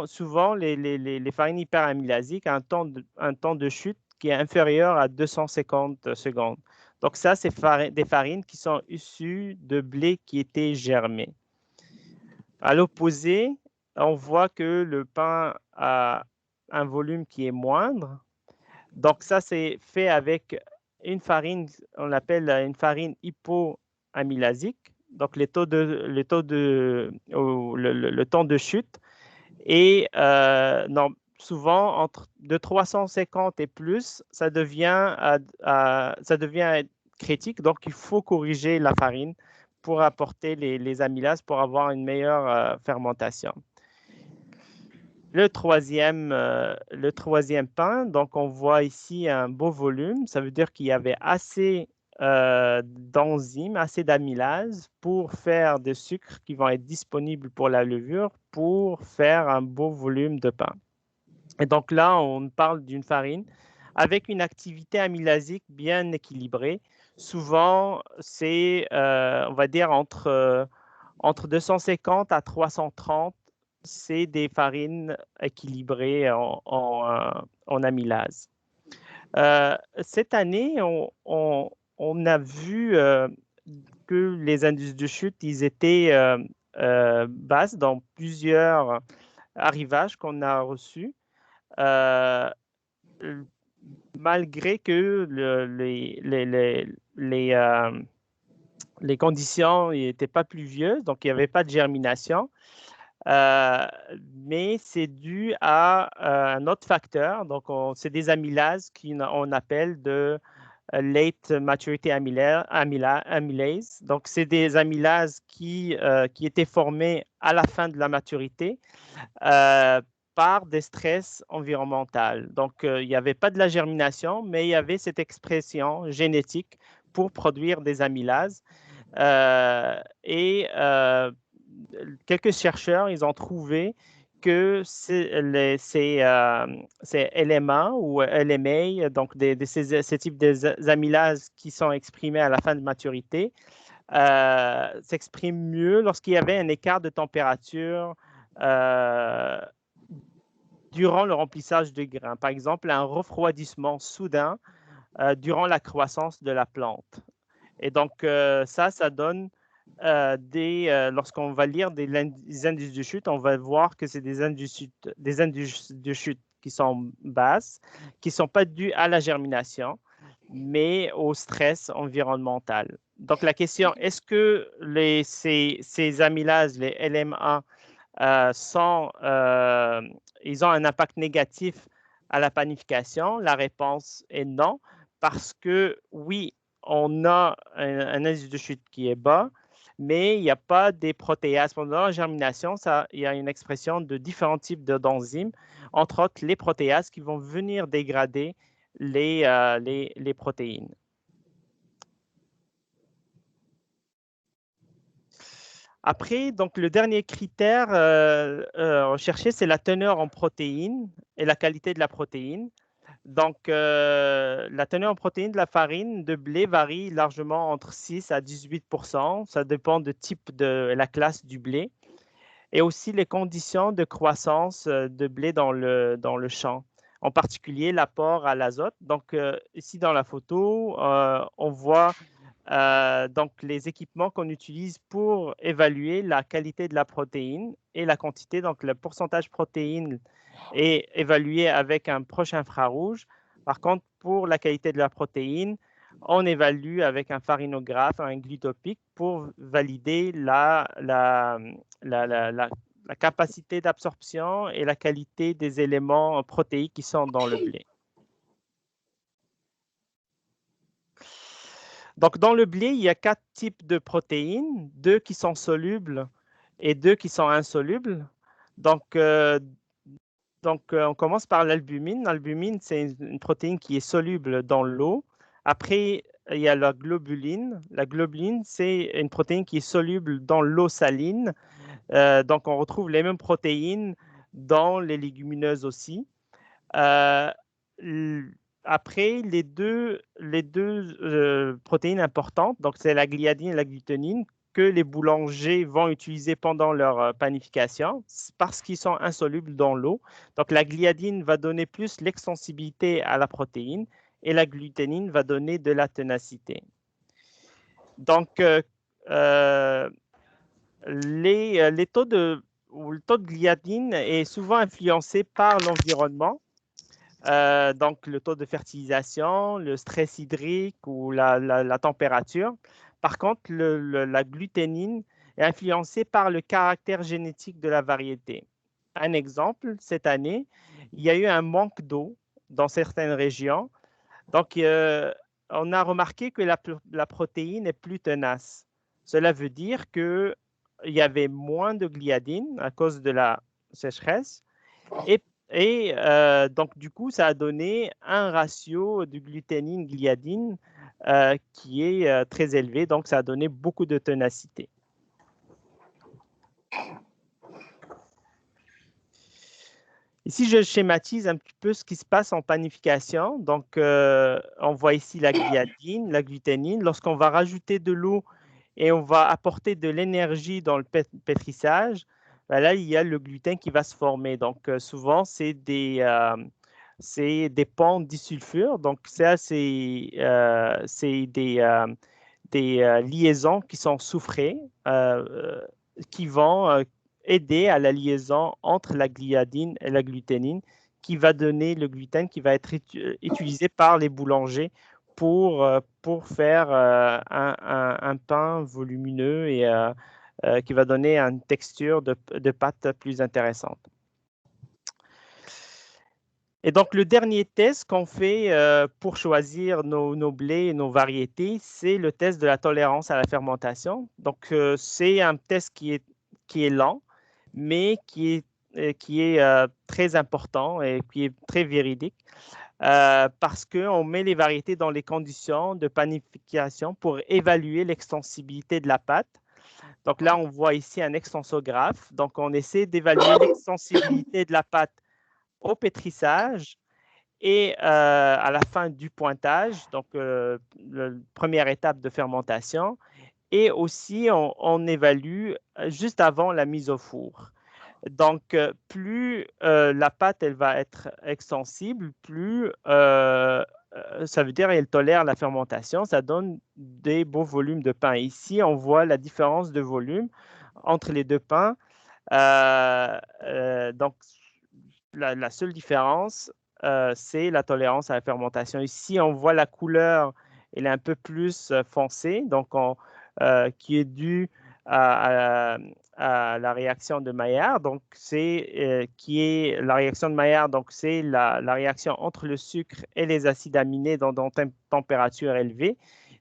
Speaker 3: souvent, les farines hyperamylasiques ont un temps de chute qui est inférieur à 250 secondes. Donc ça, c'est des farines qui sont issues de blé qui était germé. À l'opposé, on voit que le pain a un volume qui est moindre. Donc ça, c'est fait avec une farine, on l'appelle une farine hypoamylasique. Donc le temps de chute est souvent de 350 et plus, ça devient critique. Donc il faut corriger la farine pour apporter les amylases pour avoir une meilleure fermentation. Le troisième pain, donc on voit ici un beau volume. Ça veut dire qu'il y avait assez d'enzymes, assez d'amylase pour faire des sucres qui vont être disponibles pour la levure pour faire un beau volume de pain. Et donc là, on parle d'une farine avec une activité amylasique bien équilibrée. Souvent, c'est, on va dire, entre 250 à 330, c'est des farines équilibrées en amylase. Cette année, on a vu que les indices de chute, ils étaient basses dans plusieurs arrivages qu'on a reçus. Malgré que les conditions n'étaient pas pluvieuses, donc il n'y avait pas de germination, mais c'est dû à un autre facteur. Donc, c'est des amylases qu'on appelle de late maturity amylase. Donc, c'est des amylases qui étaient formées à la fin de la maturité par des stress environnementaux. Donc, il n'y avait pas de la germination, mais il y avait cette expression génétique pour produire des amylases. Quelques chercheurs, ils ont trouvé que ces LMA ou LMA, donc ces types d'amylases qui sont exprimés à la fin de maturité, s'expriment mieux lorsqu'il y avait un écart de température durant le remplissage de grains. Par exemple, un refroidissement soudain durant la croissance de la plante. Et donc, ça donne lorsqu'on va lire des indices de chute, on va voir que c'est des indices de chute qui sont basses, qui ne sont pas dus à la germination, mais au stress environnemental. Donc, la question, est-ce que ces amylases, les LMA, ils ont un impact négatif à la panification? La réponse est non, parce que oui, on a un indice de chute qui est bas, mais il n'y a pas des protéases. Pendant la germination, il y a une expression de différents types d'enzymes, entre autres les protéases qui vont venir dégrader les protéines. Après, donc, le dernier critère recherché, c'est la teneur en protéines et la qualité de la protéine. Donc, la teneur en protéines de la farine de blé varie largement entre 6 à 18%. Ça dépend du type de la classe du blé et aussi les conditions de croissance de blé dans le champ, en particulier l'apport à l'azote. Donc, ici dans la photo, on voit donc les équipements qu'on utilise pour évaluer la qualité de la protéine et la quantité. Donc, le pourcentage protéine est évalué avec un proche infrarouge. Par contre, pour la qualité de la protéine, on évalue avec un farinographe, un glutopic, pour valider la capacité d'absorption et la qualité des éléments protéiques qui sont dans le blé. Donc, dans le blé, il y a 4 types de protéines, 2 qui sont solubles et 2 qui sont insolubles. Donc, on commence par l'albumine. L'albumine, c'est une protéine qui est soluble dans l'eau. Après, il y a la globuline. La globuline, c'est une protéine qui est soluble dans l'eau saline. Donc, on retrouve les mêmes protéines dans les légumineuses aussi. Après, les deux protéines importantes, donc c'est la gliadine et la glutenine, que les boulangers vont utiliser pendant leur panification parce qu'ils sont insolubles dans l'eau. Donc, la gliadine va donner plus l'extensibilité à la protéine et la glutenine va donner de la ténacité. Donc, le taux de gliadine est souvent influencé par l'environnement. Donc, le taux de fertilisation, le stress hydrique ou la température. Par contre, la gluténine est influencée par le caractère génétique de la variété. Un exemple, cette année, il y a eu un manque d'eau dans certaines régions. Donc, on a remarqué que la protéine est plus tenace. Cela veut dire qu'il y avait moins de gliadine à cause de la sécheresse et donc, du coup, ça a donné un ratio de gluténine-gliadine qui est très élevé. Donc, ça a donné beaucoup de ténacité. Ici, je schématise un petit peu ce qui se passe en panification. Donc, on voit ici la gliadine, la gluténine. Lorsqu'on va rajouter de l'eau et on va apporter de l'énergie dans le pétrissage, ben là, il y a le gluten qui va se former. Donc, souvent, c'est des ponts disulfure. Donc, ça, c'est des liaisons qui sont soufrées qui vont aider à la liaison entre la gliadine et la gluténine qui va donner le gluten qui va être utilisé par les boulangers pour faire un pain volumineux et qui va donner une texture de pâte plus intéressante. Et donc, le dernier test qu'on fait pour choisir nos blés et nos variétés, c'est le test de la tolérance à la fermentation. Donc, c'est un test qui est lent, mais qui est très important et qui est très véridique parce qu'on met les variétés dans les conditions de panification pour évaluer l'extensibilité de la pâte. Donc là, on voit ici un extensographe. Donc, on essaie d'évaluer l'extensibilité de la pâte au pétrissage et à la fin du pointage, donc la première étape de fermentation. Et aussi, on évalue juste avant la mise au four. Donc, plus la pâte elle va être extensible, plus ça veut dire qu'elle tolère la fermentation, ça donne des beaux volumes de pain. Ici, on voit la différence de volume entre les deux pains. Donc, la seule différence, c'est la tolérance à la fermentation. Ici, on voit la couleur, elle est un peu plus foncée, donc qui est due à la réaction de Maillard. Donc, qui est la réaction de Maillard. Donc, c'est la réaction entre le sucre et les acides aminés dans une température élevée.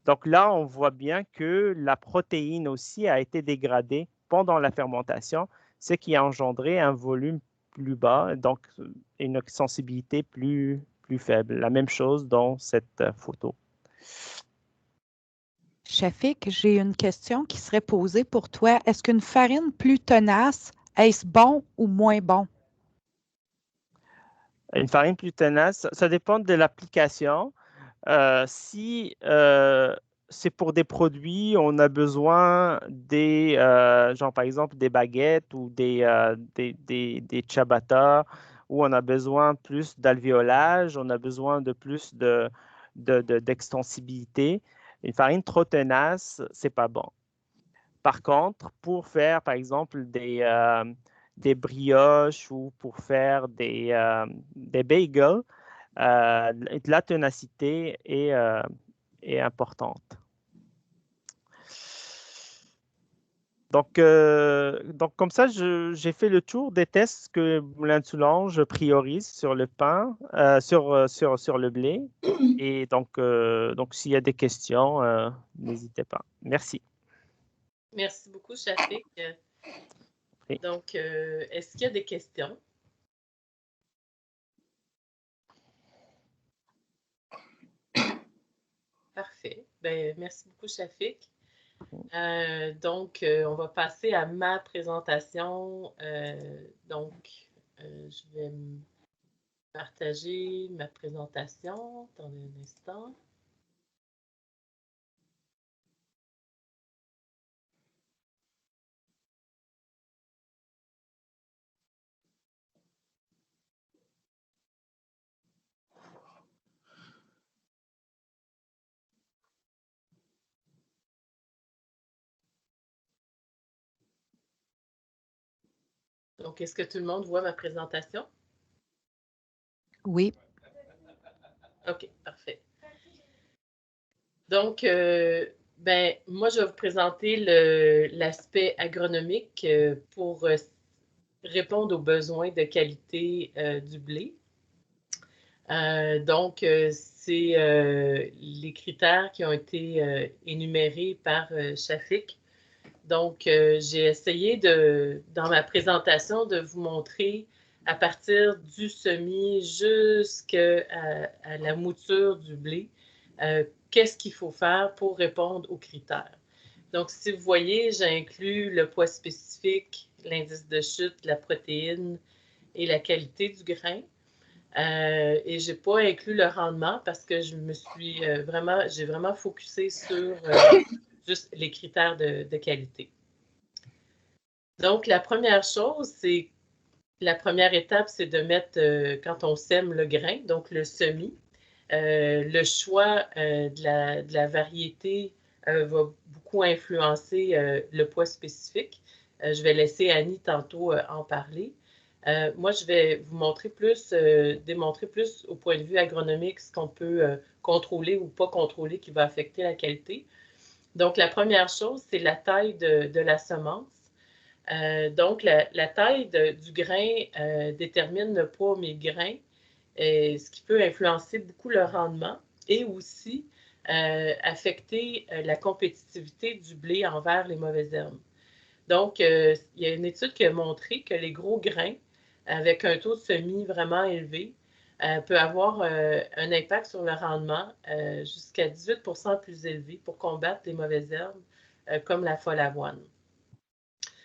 Speaker 3: Donc là, on voit bien que la protéine aussi a été dégradée pendant la fermentation, ce qui a engendré un volume plus bas, donc une sensibilité plus faible. La même chose dans cette photo.
Speaker 4: Shafik, j'ai une question qui serait posée pour toi. Est-ce qu'une farine plus tenace, est-ce bon ou moins bon?
Speaker 3: Une farine plus tenace, ça dépend de l'application. Si c'est pour des produits, on a besoin genre par exemple des baguettes ou des ciabatta, où on a besoin plus d'alvéolage, on a besoin de plus d'extensibilité. Une farine trop tenace, c'est pas bon. Par contre, pour faire par exemple des brioches ou pour faire des bagels, la ténacité est importante. Donc comme ça, j'ai fait le tour des tests que Moulin de Soulanges priorise sur le pain, sur le blé. Et donc s'il y a des questions, n'hésitez pas. Merci.
Speaker 2: Merci beaucoup, Shafik.
Speaker 3: Oui.
Speaker 2: Donc, est-ce qu'il y a des questions? Parfait. Ben, merci beaucoup, Shafik. Donc, on va passer à ma présentation. Je vais partager ma présentation. Attendez un instant. Donc, est-ce que tout le monde voit ma présentation?
Speaker 4: Oui.
Speaker 2: OK, parfait. Donc, moi, je vais vous présenter l'aspect agronomique pour répondre aux besoins de qualité du blé. C'est les critères qui ont été énumérés par Shafik. Donc, j'ai essayé dans ma présentation de vous montrer à partir du semis jusqu'à la mouture du blé, qu'est-ce qu'il faut faire pour répondre aux critères. Donc, si vous voyez, j'inclus le poids spécifique, l'indice de chute, la protéine et la qualité du grain. Et je n'ai pas inclus le rendement parce que j'ai vraiment focusé sur juste les critères de qualité. Donc, la première étape, c'est de mettre, quand on sème le grain, donc le semis, le choix de la variété va beaucoup influencer le poids spécifique. Je vais laisser Annie tantôt en parler. Moi, je vais vous démontrer plus au point de vue agronomique ce qu'on peut contrôler ou pas contrôler qui va affecter la qualité. Donc, la première chose, c'est la taille de la semence. Donc, la taille du grain détermine le poids mes grains, ce qui peut influencer beaucoup le rendement et aussi affecter la compétitivité du blé envers les mauvaises herbes. Donc, il y a une étude qui a montré que les gros grains, avec un taux de semis vraiment élevé, peut avoir un impact sur le rendement jusqu'à 18% plus élevé pour combattre les mauvaises herbes comme la folle avoine.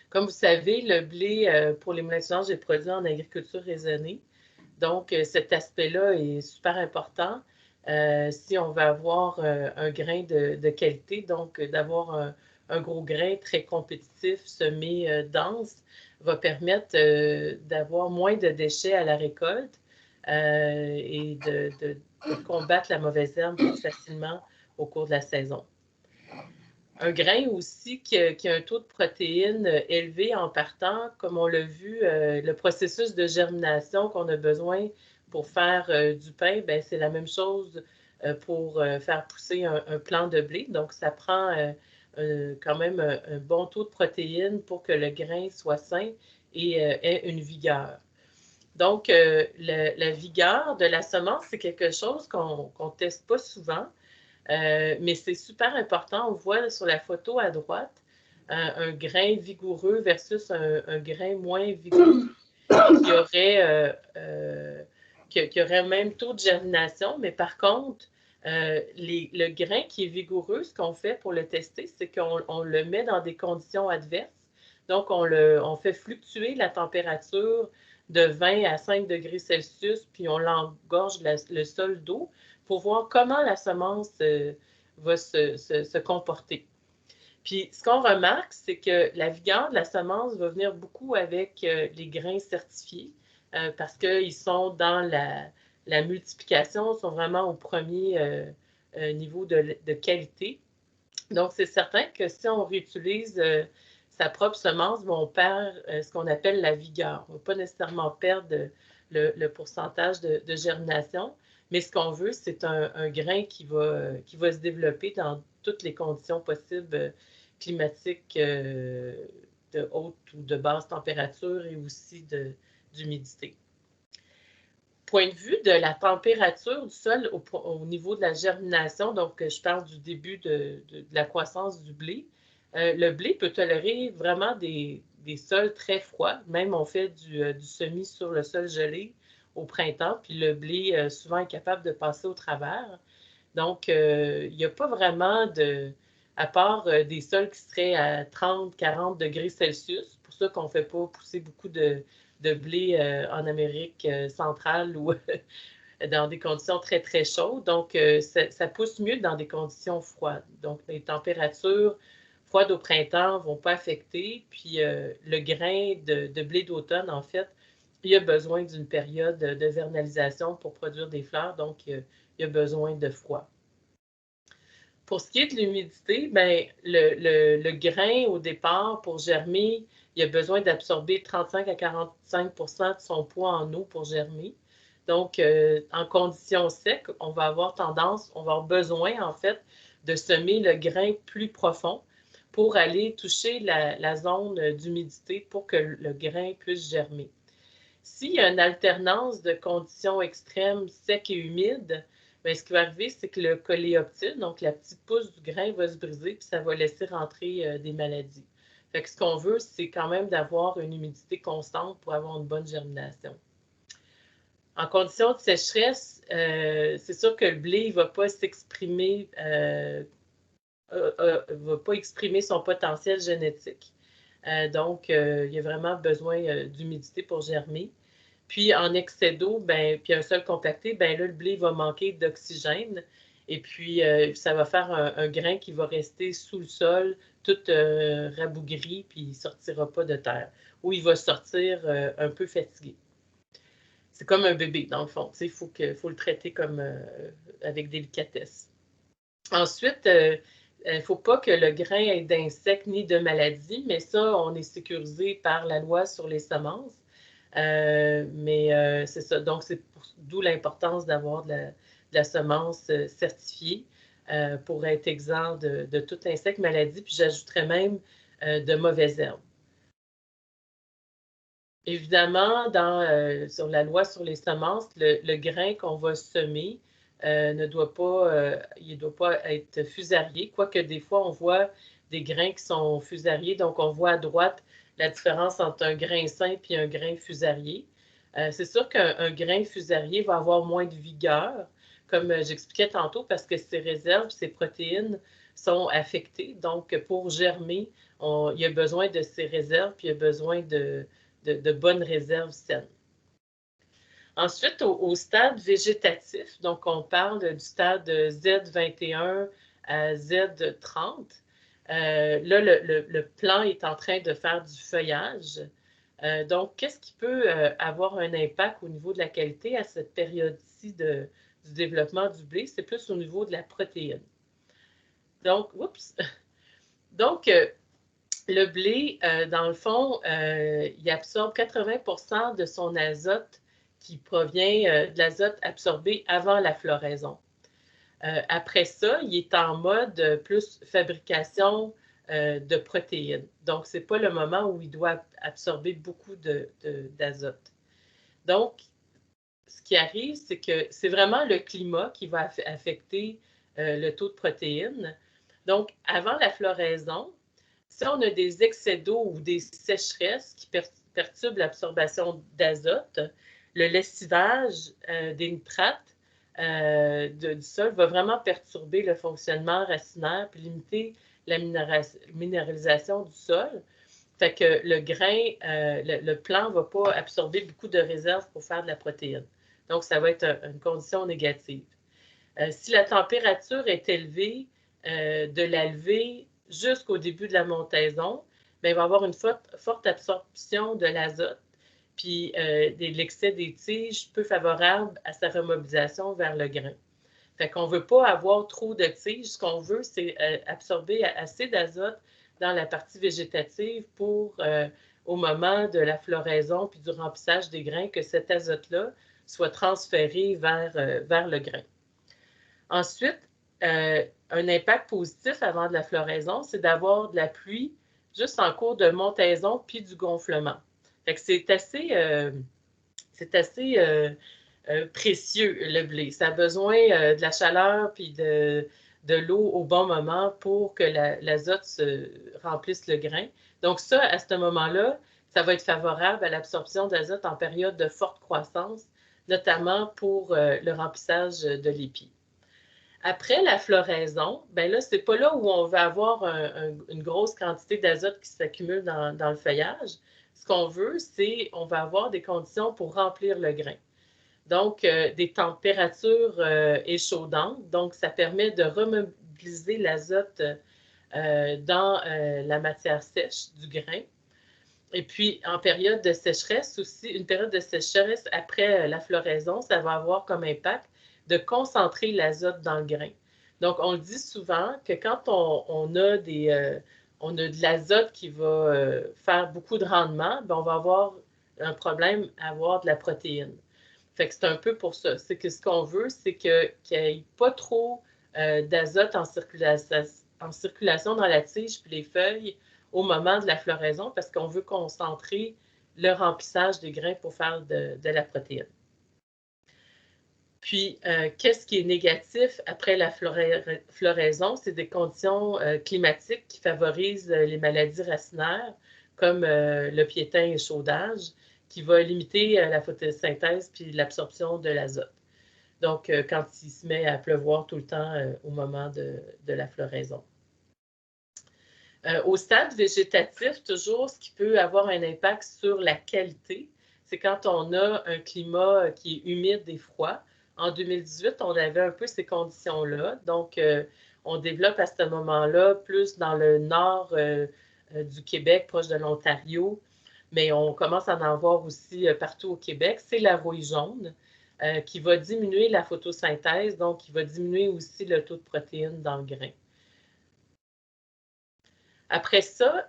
Speaker 2: Comme vous savez, le blé, pour les moulins de Soulanges, est produit en agriculture raisonnée. Donc, cet aspect-là est super important si on veut avoir un grain de qualité. Donc, d'avoir un gros grain très compétitif, semé dense, va permettre d'avoir moins de déchets à la récolte, et de combattre la mauvaise herbe plus facilement au cours de la saison. Un grain aussi qui a un taux de protéines élevé en partant, comme on l'a vu, le processus de germination qu'on a besoin pour faire du pain, ben, c'est la même chose pour faire pousser un plant de blé. Donc, ça prend quand même un bon taux de protéines pour que le grain soit sain et ait une vigueur. Donc, la vigueur de la semence, c'est quelque chose qu'on ne teste pas souvent. Mais c'est super important. On voit sur la photo à droite un grain vigoureux versus un grain moins vigoureux qui aurait le même taux de germination. Mais par contre, le grain qui est vigoureux, ce qu'on fait pour le tester, c'est qu'on le met dans des conditions adverses. Donc, on fait fluctuer la température de 20 à 5 degrés Celsius, puis on l'engorge le sol d'eau pour voir comment la semence va se comporter. Puis, ce qu'on remarque, c'est que la vigueur de la semence va venir beaucoup avec les grains certifiés parce qu'ils sont dans la multiplication, sont vraiment au premier niveau de qualité. Donc, c'est certain que si on réutilise sa propre semence, on perd ce qu'on appelle la vigueur. On ne va pas nécessairement perdre le pourcentage de germination, mais ce qu'on veut, c'est un grain qui va se développer dans toutes les conditions possibles climatiques de haute ou de basse température et aussi d'humidité. Point de vue de la température du sol au niveau de la germination, donc je parle du début de la croissance du blé, le blé peut tolérer vraiment des sols très froids. Même on fait du semis sur le sol gelé au printemps, puis le blé souvent est capable de passer au travers. Donc, il n'y a pas vraiment à part des sols qui seraient à 30-40 degrés Celsius, c'est pour ça qu'on ne fait pas pousser beaucoup de blé en Amérique centrale ou dans des conditions très, très chaudes. Donc, ça pousse mieux dans des conditions froides. Donc, les températures froides au printemps ne vont pas affecter. Puis, le grain de blé d'automne, en fait, il a besoin d'une période de vernalisation pour produire des fleurs. Donc, il a besoin de froid. Pour ce qui est de l'humidité, ben, le grain, au départ, pour germer, il a besoin d'absorber 35 à 45 de son poids en eau pour germer. Donc, en conditions secs, on va avoir besoin, en fait, de semer le grain plus profond pour aller toucher la zone d'humidité pour que le grain puisse germer. S'il y a une alternance de conditions extrêmes secs et humides, bien, ce qui va arriver, c'est que le coléoptile, donc la petite pousse du grain, va se briser puis ça va laisser rentrer des maladies. Fait que ce qu'on veut, c'est quand même d'avoir une humidité constante pour avoir une bonne germination. En conditions de sécheresse, c'est sûr que le blé ne va pas s'exprimer, va pas exprimer son potentiel génétique. Donc, il y a vraiment besoin d'humidité pour germer. Puis, en excès d'eau, puis un sol compacté, là, le blé va manquer d'oxygène. Et puis, ça va faire un grain qui va rester sous le sol, tout rabougri, puis il ne sortira pas de terre. Ou il va sortir un peu fatigué. C'est comme un bébé, dans le fond. Il faut le traiter avec délicatesse. Ensuite, il ne faut pas que le grain ait d'insectes ni de maladies, mais ça, on est sécurisé par la loi sur les semences. Mais c'est ça. Donc, c'est d'où l'importance d'avoir de la semence certifiée pour être exempt de tout insecte, maladie. Puis, j'ajouterais même de mauvaises herbes. Évidemment, sur la loi sur les semences, le grain qu'on va semer ne doit pas être fusarié, quoique des fois, on voit des grains qui sont fusariés. Donc, on voit à droite la différence entre un grain sain et un grain fusarié. C'est sûr qu'un grain fusarié va avoir moins de vigueur, comme j'expliquais tantôt, parce que ses réserves, ses protéines sont affectées. Donc, pour germer, il y a besoin de ses réserves, puis il y a besoin de bonnes réserves saines. Ensuite, au stade végétatif, donc on parle du stade Z21 à Z30. Là, le plant est en train de faire du feuillage. Donc, qu'est-ce qui peut avoir un impact au niveau de la qualité à cette période-ci du développement du blé? C'est plus au niveau de la protéine. Donc, Donc, le blé, dans le fond, il absorbe 80% de son azote qui provient de l'azote absorbé avant la floraison. Après ça, il est en mode plus fabrication de protéines. Donc, ce n'est pas le moment où il doit absorber beaucoup d'azote. Donc, ce qui arrive, c'est que c'est vraiment le climat qui va affecter le taux de protéines. Donc, avant la floraison, si on a des excès d'eau ou des sécheresses qui perturbent l'absorption d'azote, le lessivage des nitrates du sol va vraiment perturber le fonctionnement racinaire puis limiter la minéralisation du sol. Fait que le grain, le plant ne va pas absorber beaucoup de réserves pour faire de la protéine. Donc, ça va être une condition négative. Si la température est élevée, de la levée jusqu'au début de la montaison, bien, il va y avoir une forte absorption de l'azote, puis l'excès des tiges peu favorable à sa remobilisation vers le grain. Fait qu'on ne veut pas avoir trop de tiges. Ce qu'on veut, c'est absorber assez d'azote dans la partie végétative pour, au moment de la floraison puis du remplissage des grains, que cet azote-là soit transféré vers le grain. Ensuite, un impact positif avant de la floraison, c'est d'avoir de la pluie juste en cours de montaison puis du gonflement. Fait que c'est assez précieux, le blé. Ça a besoin de la chaleur puis de l'eau au bon moment pour que l'azote se remplisse le grain. Donc ça, à ce moment-là, ça va être favorable à l'absorption d'azote en période de forte croissance, notamment pour le remplissage de l'épi. Après la floraison, bien là, ce n'est pas là où on va avoir une grosse quantité d'azote qui s'accumule dans le feuillage. Ce qu'on veut, c'est qu'on va avoir des conditions pour remplir le grain. Donc, des températures échaudantes. Donc, ça permet de remobiliser l'azote dans la matière sèche du grain. Et puis, en période de sécheresse aussi, une période de sécheresse après la floraison, ça va avoir comme impact de concentrer l'azote dans le grain. Donc, on le dit souvent que quand on a de l'azote qui va faire beaucoup de rendement, bien, on va avoir un problème à avoir de la protéine. Fait que c'est un peu pour ça. C'est que ce qu'on veut, c'est qu'il n'y ait pas trop d'azote en circulation dans la tige puis les feuilles au moment de la floraison parce qu'on veut concentrer le remplissage des grains pour faire de la protéine. Puis, qu'est-ce qui est négatif après la floraison? C'est des conditions climatiques qui favorisent les maladies racinaires comme le piétin et chaudage, qui va limiter la photosynthèse puis l'absorption de l'azote. Donc, quand il se met à pleuvoir tout le temps au moment de la floraison. Au stade végétatif, toujours, ce qui peut avoir un impact sur la qualité, c'est quand on a un climat qui est humide et froid. En 2018, on avait un peu ces conditions-là. Donc, on développe à ce moment-là plus dans le nord du Québec, proche de l'Ontario, mais on commence à en voir aussi partout au Québec. C'est la rouille jaune qui va diminuer la photosynthèse, donc qui va diminuer aussi le taux de protéines dans le grain. Après ça,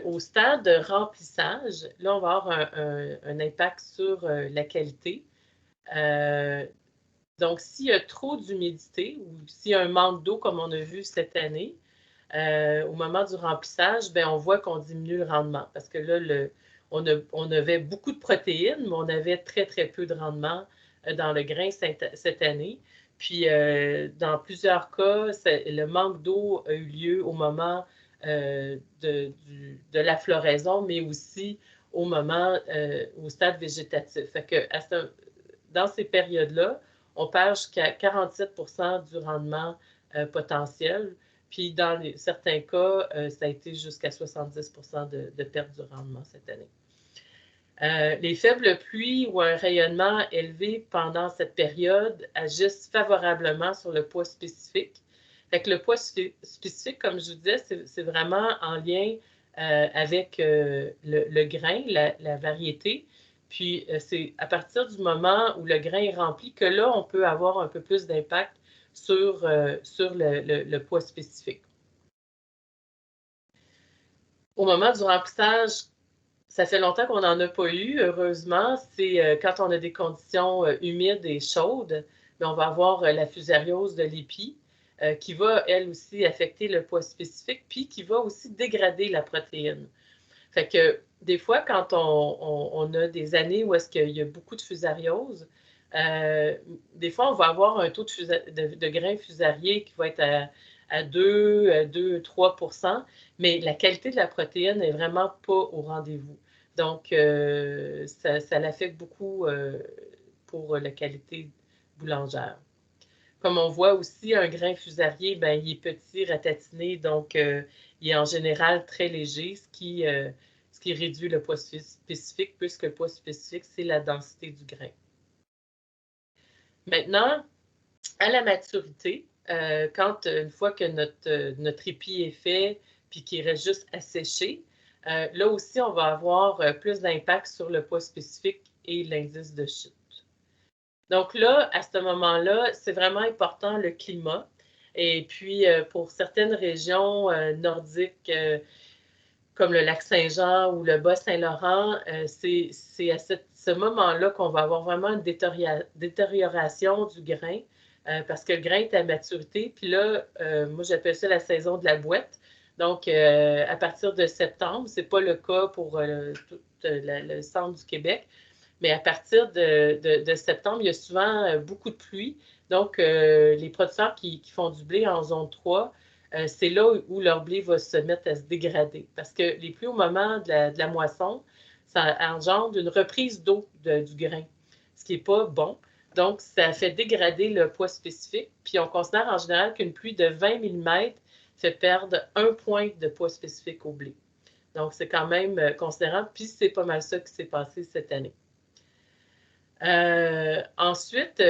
Speaker 2: au stade de remplissage, là, on va avoir un impact sur la qualité. Donc, s'il y a trop d'humidité ou s'il y a un manque d'eau, comme on a vu cette année, au moment du remplissage, bien, on voit qu'on diminue le rendement parce que là, on avait beaucoup de protéines, mais on avait très, très peu de rendement dans le grain cette année. Puis, dans plusieurs cas, le manque d'eau a eu lieu au moment de la floraison, mais aussi au stade végétatif. Fait que dans ces périodes-là, on perd jusqu'à 47% du rendement potentiel. Puis dans certains cas, ça a été jusqu'à 70% de perte du rendement cette année. Les faibles pluies ou un rayonnement élevé pendant cette période agissent favorablement sur le poids spécifique. Fait que le poids spécifique, comme je vous disais, c'est vraiment en lien avec le grain, la variété. Puis, c'est à partir du moment où le grain est rempli que là, on peut avoir un peu plus d'impact sur le poids spécifique. Au moment du remplissage, ça fait longtemps qu'on n'en a pas eu, heureusement. C'est quand on a des conditions humides et chaudes, on va avoir la fusariose de l'épi qui va, elle aussi, affecter le poids spécifique, puis qui va aussi dégrader la protéine. Fait que des fois, quand on a des années où est-ce qu'il y a beaucoup de fusariose, des fois, on va avoir un taux de grains fusariés qui va être à 2-3 %, mais la qualité de la protéine n'est vraiment pas au rendez-vous. Donc, ça l'affecte beaucoup pour la qualité boulangère. Comme on voit aussi, un grain fusarié, ben, il est petit, ratatiné, donc il est en général très léger, ce qui réduit le poids spécifique, puisque le poids spécifique, c'est la densité du grain. Maintenant, à la maturité, une fois que notre épi est fait, puis qu'il reste juste à sécher, là aussi, on va avoir plus d'impact sur le poids spécifique et l'indice de chute. Donc là, à ce moment-là, c'est vraiment important le climat. Et puis, pour certaines régions nordiques, comme le lac Saint-Jean ou le Bas-Saint-Laurent, c'est à ce moment-là qu'on va avoir vraiment une détérioration du grain parce que le grain est à maturité. Puis là, moi, j'appelle ça la saison de la boîte. Donc, à partir de septembre, ce n'est pas le cas pour tout le centre du Québec, mais à partir de septembre, il y a souvent beaucoup de pluie. Donc, les producteurs qui font du blé en zone 3, c'est là où leur blé va se mettre à se dégrader. Parce que les pluies au moment de la moisson, ça engendre une reprise d'eau du grain, ce qui n'est pas bon. Donc, ça fait dégrader le poids spécifique. Puis, on considère en général qu'une pluie de 20 mm fait perdre 1 point de poids spécifique au blé. Donc, c'est quand même considérable. Puis, c'est pas mal ça qui s'est passé cette année. Ensuite,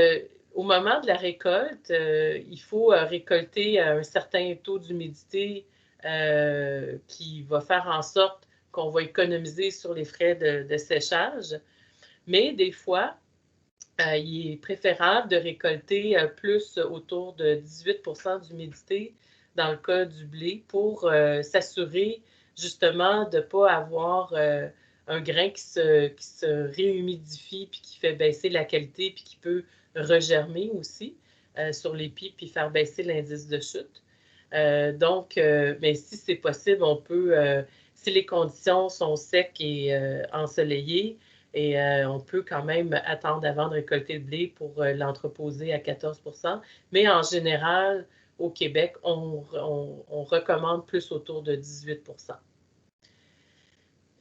Speaker 2: au moment de la récolte, il faut récolter un certain taux d'humidité qui va faire en sorte qu'on va économiser sur les frais de séchage. Mais des fois, il est préférable de récolter plus autour de 18 % d'humidité dans le cas du blé pour s'assurer justement de ne pas avoir un grain qui se réhumidifie puis qui fait baisser la qualité puis qui peut regermer aussi sur l'épi puis faire baisser l'indice de chute. Donc, mais si c'est possible, on peut, si les conditions sont secs et ensoleillées, et on peut quand même attendre avant de récolter le blé pour l'entreposer à 14 %. Mais en général, au Québec, on recommande plus autour de 18 %.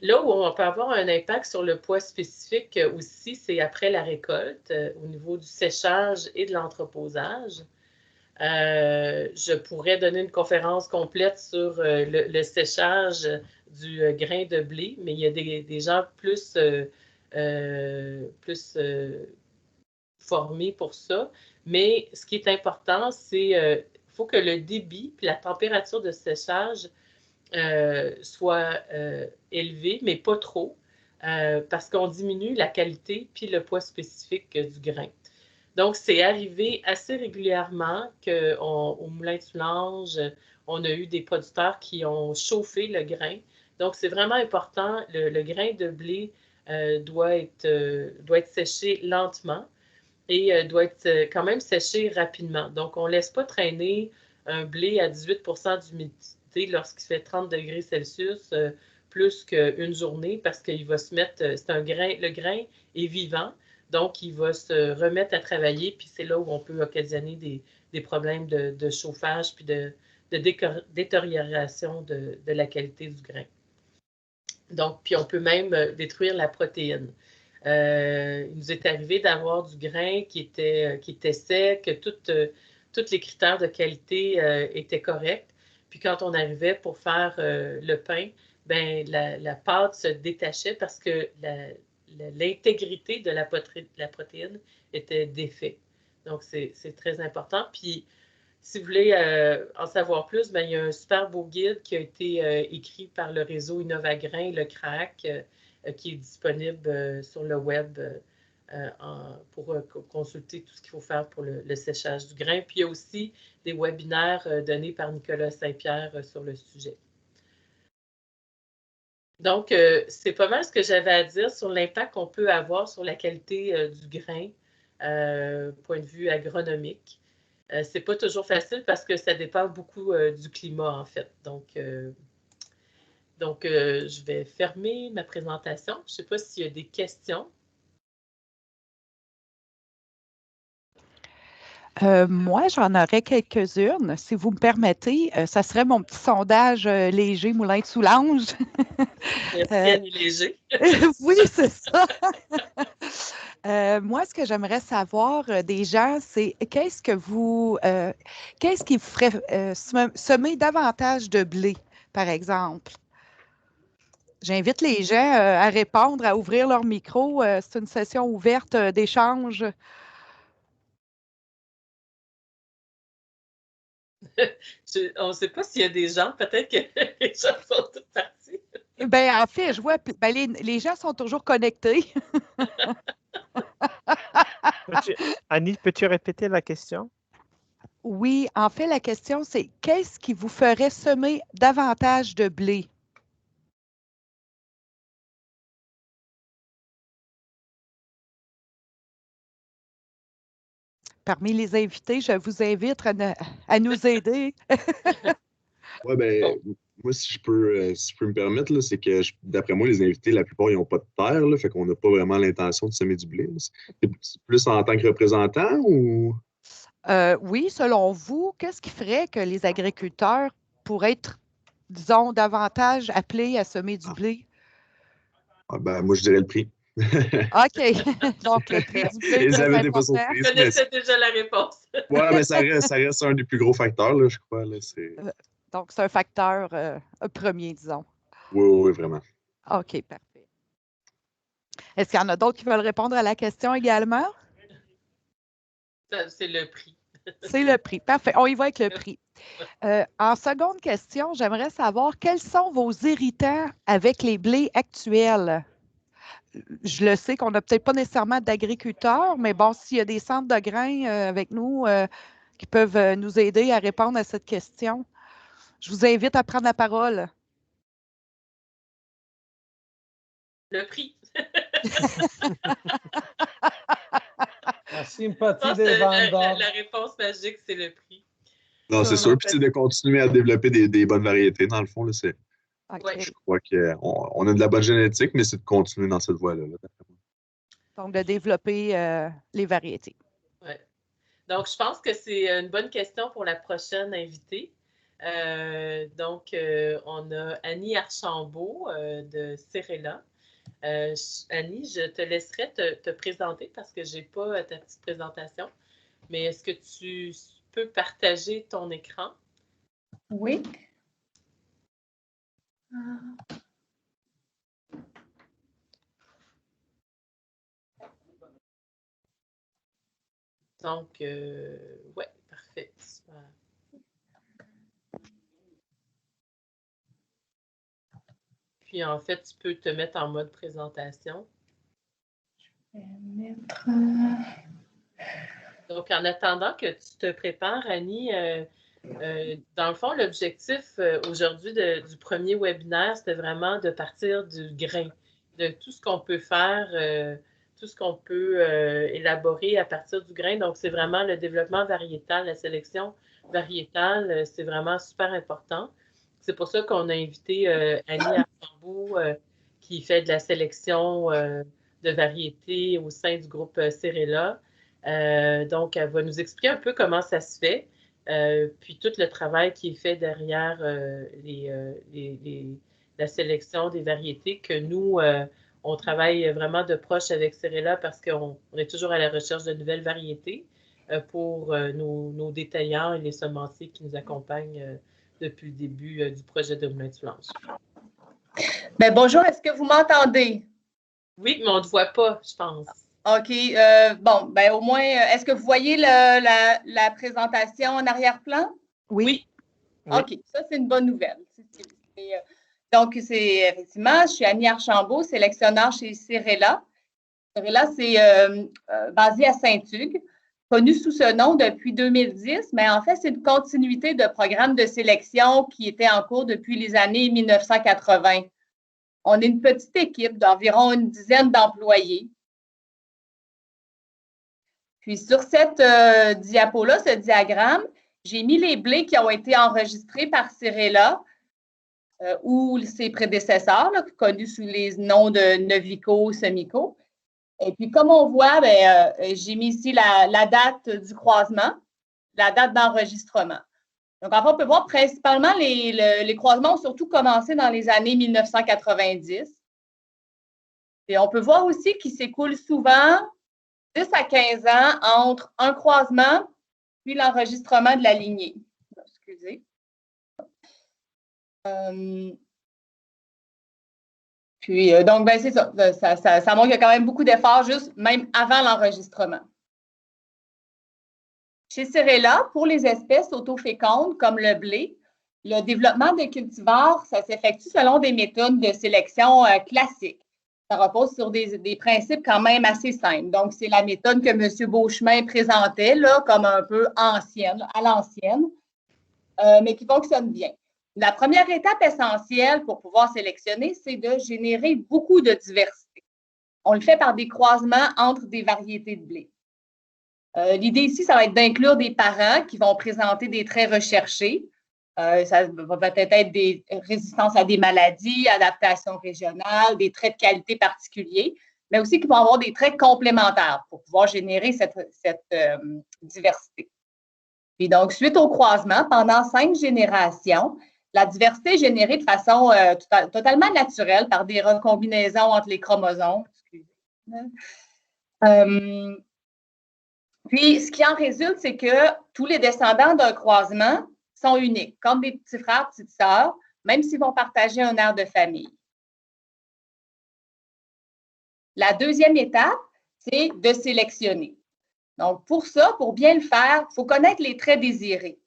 Speaker 2: Là où on peut avoir un impact sur le poids spécifique aussi, c'est après la récolte, au niveau du séchage et de l'entreposage. Je pourrais donner une conférence complète sur le séchage du grain de blé, mais il y a des gens plus formés pour ça. Mais ce qui est important, c'est qu'il faut que le débit et la température de séchage soient élevés, mais pas trop, parce qu'on diminue la qualité puis le poids spécifique du grain. Donc, c'est arrivé assez régulièrement qu'au Moulin de Soulanges, on a eu des producteurs qui ont chauffé le grain. Donc, c'est vraiment important. Le grain de blé doit être séché lentement et doit être quand même séché rapidement. Donc, on ne laisse pas traîner un blé à 18 % d'humidité lorsqu'il fait 30 degrés Celsius plus qu'une journée parce qu'il va se mettre, le grain est vivant. Donc, il va se remettre à travailler, puis c'est là où on peut occasionner des problèmes de chauffage puis de détérioration de la qualité du grain. Donc, puis on peut même détruire la protéine. Il nous est arrivé d'avoir du grain qui était sec, que tous les critères de qualité étaient corrects. Puis quand on arrivait pour faire le pain, ben la pâte se détachait parce que l'intégrité de la protéine était défaite. Donc, c'est très important. Puis, Si vous voulez en savoir plus, il y a un super beau guide qui a été écrit par le réseau Innovagrain, le CRAC, qui est disponible sur le web pour consulter tout ce qu'il faut faire pour le séchage du grain. Puis il y a aussi des webinaires donnés par Nicolas Saint-Pierre sur le sujet. Donc, c'est pas mal ce que j'avais à dire sur l'impact qu'on peut avoir sur la qualité du grain, point de vue agronomique. C'est pas toujours facile parce que ça dépend beaucoup du climat, en fait. Donc, je vais fermer ma présentation. Je ne sais pas s'il y a des questions.
Speaker 4: Moi, j'en aurais quelques-unes. Si vous me permettez, ça serait mon petit sondage léger Moulin de Soulanges.
Speaker 2: Merci, Annie Léger.
Speaker 4: Oui, c'est ça. Moi, ce que j'aimerais savoir des gens, c'est qu'est-ce qui vous ferait semer davantage de blé, par exemple? J'invite les gens à répondre, à ouvrir leur micro. C'est une session ouverte d'échange.
Speaker 2: On ne sait pas s'il y a des gens. Peut-être que les gens sont tous partis.
Speaker 4: Bien, en fait, je vois, les gens sont toujours connectés.
Speaker 3: Annie, peux-tu répéter la question?
Speaker 4: Oui, en fait, la question, c'est qu'est-ce qui vous ferait semer davantage de blé? Parmi les invités, je vous invite à nous aider.
Speaker 5: Oui, bien, moi, si je peux me permettre, c'est que d'après moi, les invités, la plupart, ils n'ont pas de terre, là, fait qu'on n'a pas vraiment l'intention de semer du blé. C'est plus en tant que représentant ou?
Speaker 4: Oui, selon vous, qu'est-ce qui ferait que les agriculteurs pourraient être, disons, davantage appelés à semer du blé?
Speaker 5: Ah, ben, moi, je dirais le prix.
Speaker 4: OK. Donc, le prix du blé est très
Speaker 5: Elisabeth n'est pas
Speaker 4: important.
Speaker 5: surprise.
Speaker 2: Je connaissais déjà la réponse.
Speaker 5: Oui, mais ça reste un des plus gros facteurs, là, je crois. Là,
Speaker 4: Donc, c'est un facteur premier, disons.
Speaker 5: Oui, oui, vraiment.
Speaker 4: OK, parfait. Est-ce qu'il y en a d'autres qui veulent répondre à la question également?
Speaker 2: C'est le prix.
Speaker 4: C'est le prix. Parfait. On y va avec le prix. En seconde question, j'aimerais savoir quels sont vos irritants avec les blés actuels? Je le sais qu'on n'a peut-être pas nécessairement d'agriculteurs, mais bon, s'il y a des centres de grains avec nous qui peuvent nous aider à répondre à cette question, je vous invite à prendre la parole.
Speaker 2: Le prix.
Speaker 6: La sympathie des vendeurs.
Speaker 2: La réponse magique, c'est le prix.
Speaker 5: Non, c'est sûr. Puis c'est de continuer à développer des bonnes variétés, dans le fond. Là,
Speaker 4: Okay.
Speaker 5: Je crois qu'on a de la bonne génétique, mais c'est de continuer dans cette voie-là.
Speaker 4: Donc, de développer les variétés.
Speaker 2: Ouais. Donc, je pense que c'est une bonne question pour la prochaine invitée. On a Annie Archambault de Cerella. Annie, je te laisserai te présenter parce que je n'ai pas ta petite présentation. Mais est-ce que tu peux partager ton écran?
Speaker 7: Oui.
Speaker 2: Donc, oui, parfait. Super. Puis, en fait, tu peux te mettre en mode présentation.
Speaker 7: Je vais mettre...
Speaker 2: Donc, en attendant que tu te prépares, Annie, dans le fond, l'objectif aujourd'hui du premier webinaire, c'était vraiment de partir du grain, de tout ce qu'on peut faire, tout ce qu'on peut élaborer à partir du grain. Donc, c'est vraiment le développement variétal, la sélection variétale, c'est vraiment super important. C'est pour ça qu'on a invité Annie Archambault, qui fait de la sélection de variétés au sein du groupe Cerella. Donc, elle va nous expliquer un peu comment ça se fait, puis tout le travail qui est fait derrière la sélection des variétés que nous, on travaille vraiment de proche avec Cerella parce qu'on est toujours à la recherche de nouvelles variétés pour nos détaillants et les semenciers qui nous accompagnent depuis le début du projet de Moulin de Soulanges.
Speaker 7: Bien, bonjour, est-ce que vous m'entendez?
Speaker 2: Oui, mais on ne te voit pas, je pense.
Speaker 8: OK. Bon, ben au moins, est-ce que vous voyez la présentation en arrière-plan?
Speaker 4: Oui.
Speaker 8: OK, ça, c'est une bonne nouvelle. Donc, c'est effectivement, je suis Annie Archambault, sélectionneur chez Cirella. Cirella, c'est basé à Saint-Hugues, connu sous ce nom depuis 2010, mais en fait, c'est une continuité de programme de sélection qui était en cours depuis les années 1980. On est une petite équipe d'environ une dizaine d'employés. Puis sur cette diapo-là, ce diagramme, j'ai mis les blés qui ont été enregistrés par Cirella ou ses prédécesseurs, là, connus sous les noms de Novico, Semico. Et puis, comme on voit, j'ai mis ici la date du croisement, la date d'enregistrement. Donc, en fait, on peut voir principalement les croisements ont surtout commencé dans les années 1990. Et on peut voir aussi qu'il s'écoule souvent 10 à 15 ans entre un croisement puis l'enregistrement de la lignée. Excusez. Donc, c'est ça. Ça montre qu'il y a quand même beaucoup d'efforts, juste même avant l'enregistrement. Chez Cirella, pour les espèces autofécondes comme le blé, le développement de cultivars, ça s'effectue selon des méthodes de sélection classiques. Ça repose sur des principes quand même assez simples. Donc, c'est la méthode que M. Beauchemin présentait là, comme un peu ancienne, à l'ancienne, mais qui fonctionne bien. La première étape essentielle pour pouvoir sélectionner, c'est de générer beaucoup de diversité. On le fait par des croisements entre des variétés de blé. L'idée ici, ça va être d'inclure des parents qui vont présenter des traits recherchés. Ça va peut-être être des résistances à des maladies, adaptation régionale, des traits de qualité particuliers, mais aussi qui vont avoir des traits complémentaires pour pouvoir générer cette diversité. Puis donc, suite au croisement, pendant 5 générations, la diversité est générée de façon totalement naturelle par des recombinaisons entre les chromosomes. Puis, ce qui en résulte, c'est que tous les descendants d'un croisement sont uniques, comme des petits frères, petites sœurs, même s'ils vont partager un aire de famille. La deuxième étape, c'est de sélectionner. Donc, pour ça, pour bien le faire, il faut connaître les traits désirés.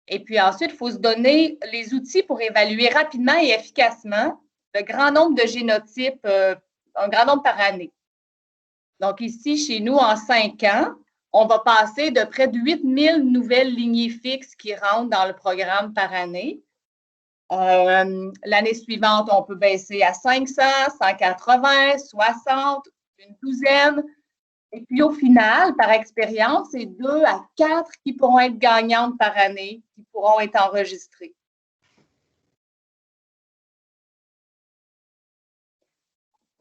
Speaker 8: Et puis ensuite, il faut se donner les outils pour évaluer rapidement et efficacement le grand nombre de génotypes, un grand nombre par année. Donc ici, chez nous, en 5 ans, on va passer de près de 8000 nouvelles lignées fixes qui rentrent dans le programme par année. L'année suivante, on peut baisser à 500, 180, 60, une douzaine. Et puis au final, par expérience, c'est 2 à 4 qui pourront être gagnantes par année, qui pourront être enregistrées.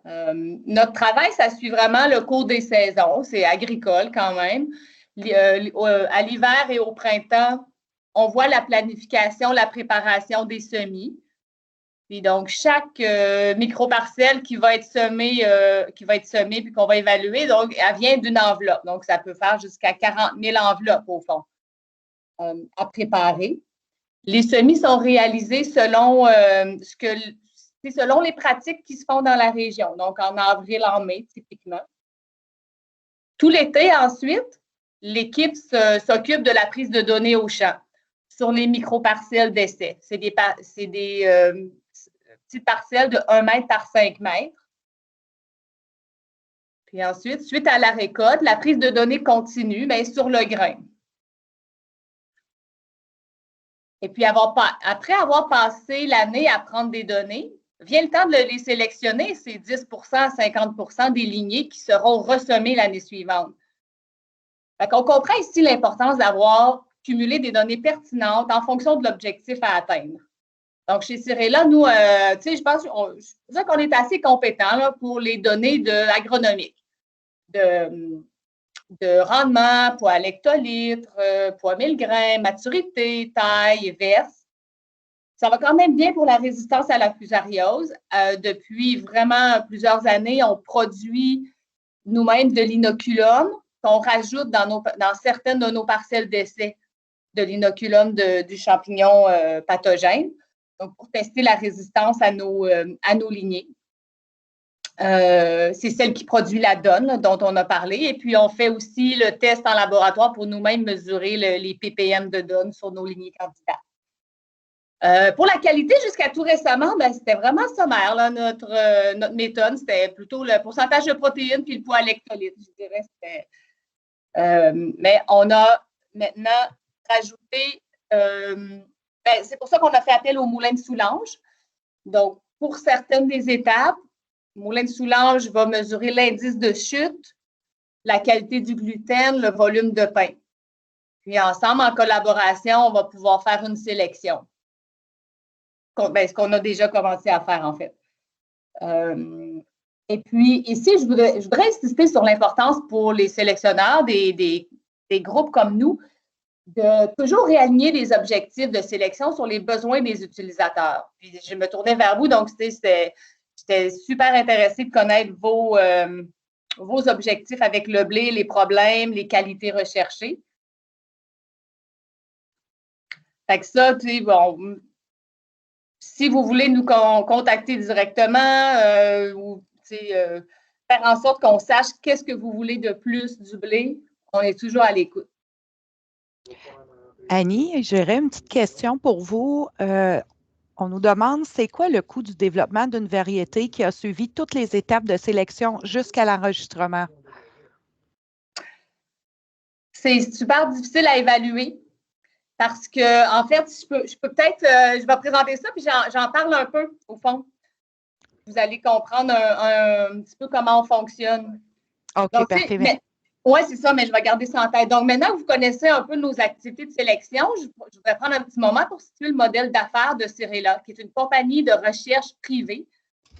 Speaker 8: Notre travail, ça suit vraiment le cours des saisons. C'est agricole quand même. À l'hiver et au printemps, on voit la planification, la préparation des semis. Puis donc, chaque micro-parcelle qui va être semée puis qu'on va évaluer, donc, elle vient d'une enveloppe. Donc, ça peut faire jusqu'à 40 000 enveloppes, au fond, à préparer. Les semis sont réalisés selon selon les pratiques qui se font dans la région, donc en avril, en mai, typiquement. Tout l'été, ensuite, l'équipe s'occupe de la prise de données au champ sur les micro-parcelles d'essai. C'est des petites parcelles de 1 mètre par 5 mètres. Puis ensuite, suite à la récolte, la prise de données continue, mais sur le grain. Et puis, après avoir passé l'année à prendre des données, vient le temps de les sélectionner, c'est 10 à 50 des lignées qui seront ressemées l'année suivante. On comprend ici l'importance d'avoir cumulé des données pertinentes en fonction de l'objectif à atteindre. Donc, chez Cirella, nous, je pense qu'on est assez compétents là, pour les données agronomiques, de rendement, poids à l'hectolitre, poids 1000 grains, maturité, taille, verse. Ça va quand même bien pour la résistance à la fusariose. Depuis vraiment plusieurs années, on produit nous-mêmes de l'inoculum qu'on rajoute dans certaines de nos parcelles d'essai de l'inoculum du champignon pathogène, donc pour tester la résistance à nos lignées. C'est celle qui produit la donne dont on a parlé. Et puis, on fait aussi le test en laboratoire pour nous-mêmes mesurer les ppm de donne sur nos lignées candidates. Pour la qualité, jusqu'à tout récemment, c'était vraiment sommaire. Là, notre méthode, c'était plutôt le pourcentage de protéines puis le poids à l'hectolitre, je dirais. Mais on a maintenant rajouté, c'est pour ça qu'on a fait appel au moulin de Soulanges. Donc, pour certaines des étapes, le moulin de Soulanges va mesurer l'indice de chute, la qualité du gluten, le volume de pain. Puis ensemble, en collaboration, on va pouvoir faire une sélection. Ce qu'on a déjà commencé à faire, en fait. Et puis, ici, je voudrais insister sur l'importance pour les sélectionneurs des groupes comme nous de toujours réaligner les objectifs de sélection sur les besoins des utilisateurs. Puis, je me tournais vers vous, donc j'étais super intéressée de connaître vos objectifs avec le blé, les problèmes, les qualités recherchées. Fait que ça, tu sais, bon, si vous voulez nous contacter directement ou faire en sorte qu'on sache qu'est-ce que vous voulez de plus du blé, on est toujours à l'écoute.
Speaker 4: Annie, j'aurais une petite question pour vous. On nous demande, c'est quoi le coût du développement d'une variété qui a suivi toutes les étapes de sélection jusqu'à l'enregistrement?
Speaker 8: C'est super difficile à évaluer parce que, en fait, je peux peut-être, je vais présenter ça puis j'en parle un peu, au fond. Vous allez comprendre un petit peu comment on fonctionne.
Speaker 4: OK,
Speaker 8: donc,
Speaker 4: parfait.
Speaker 8: Oui, c'est ça, mais je vais garder ça en tête. Donc, maintenant que vous connaissez un peu nos activités de sélection, je voudrais prendre un petit moment pour situer le modèle d'affaires de Cirela, qui est une compagnie de recherche privée.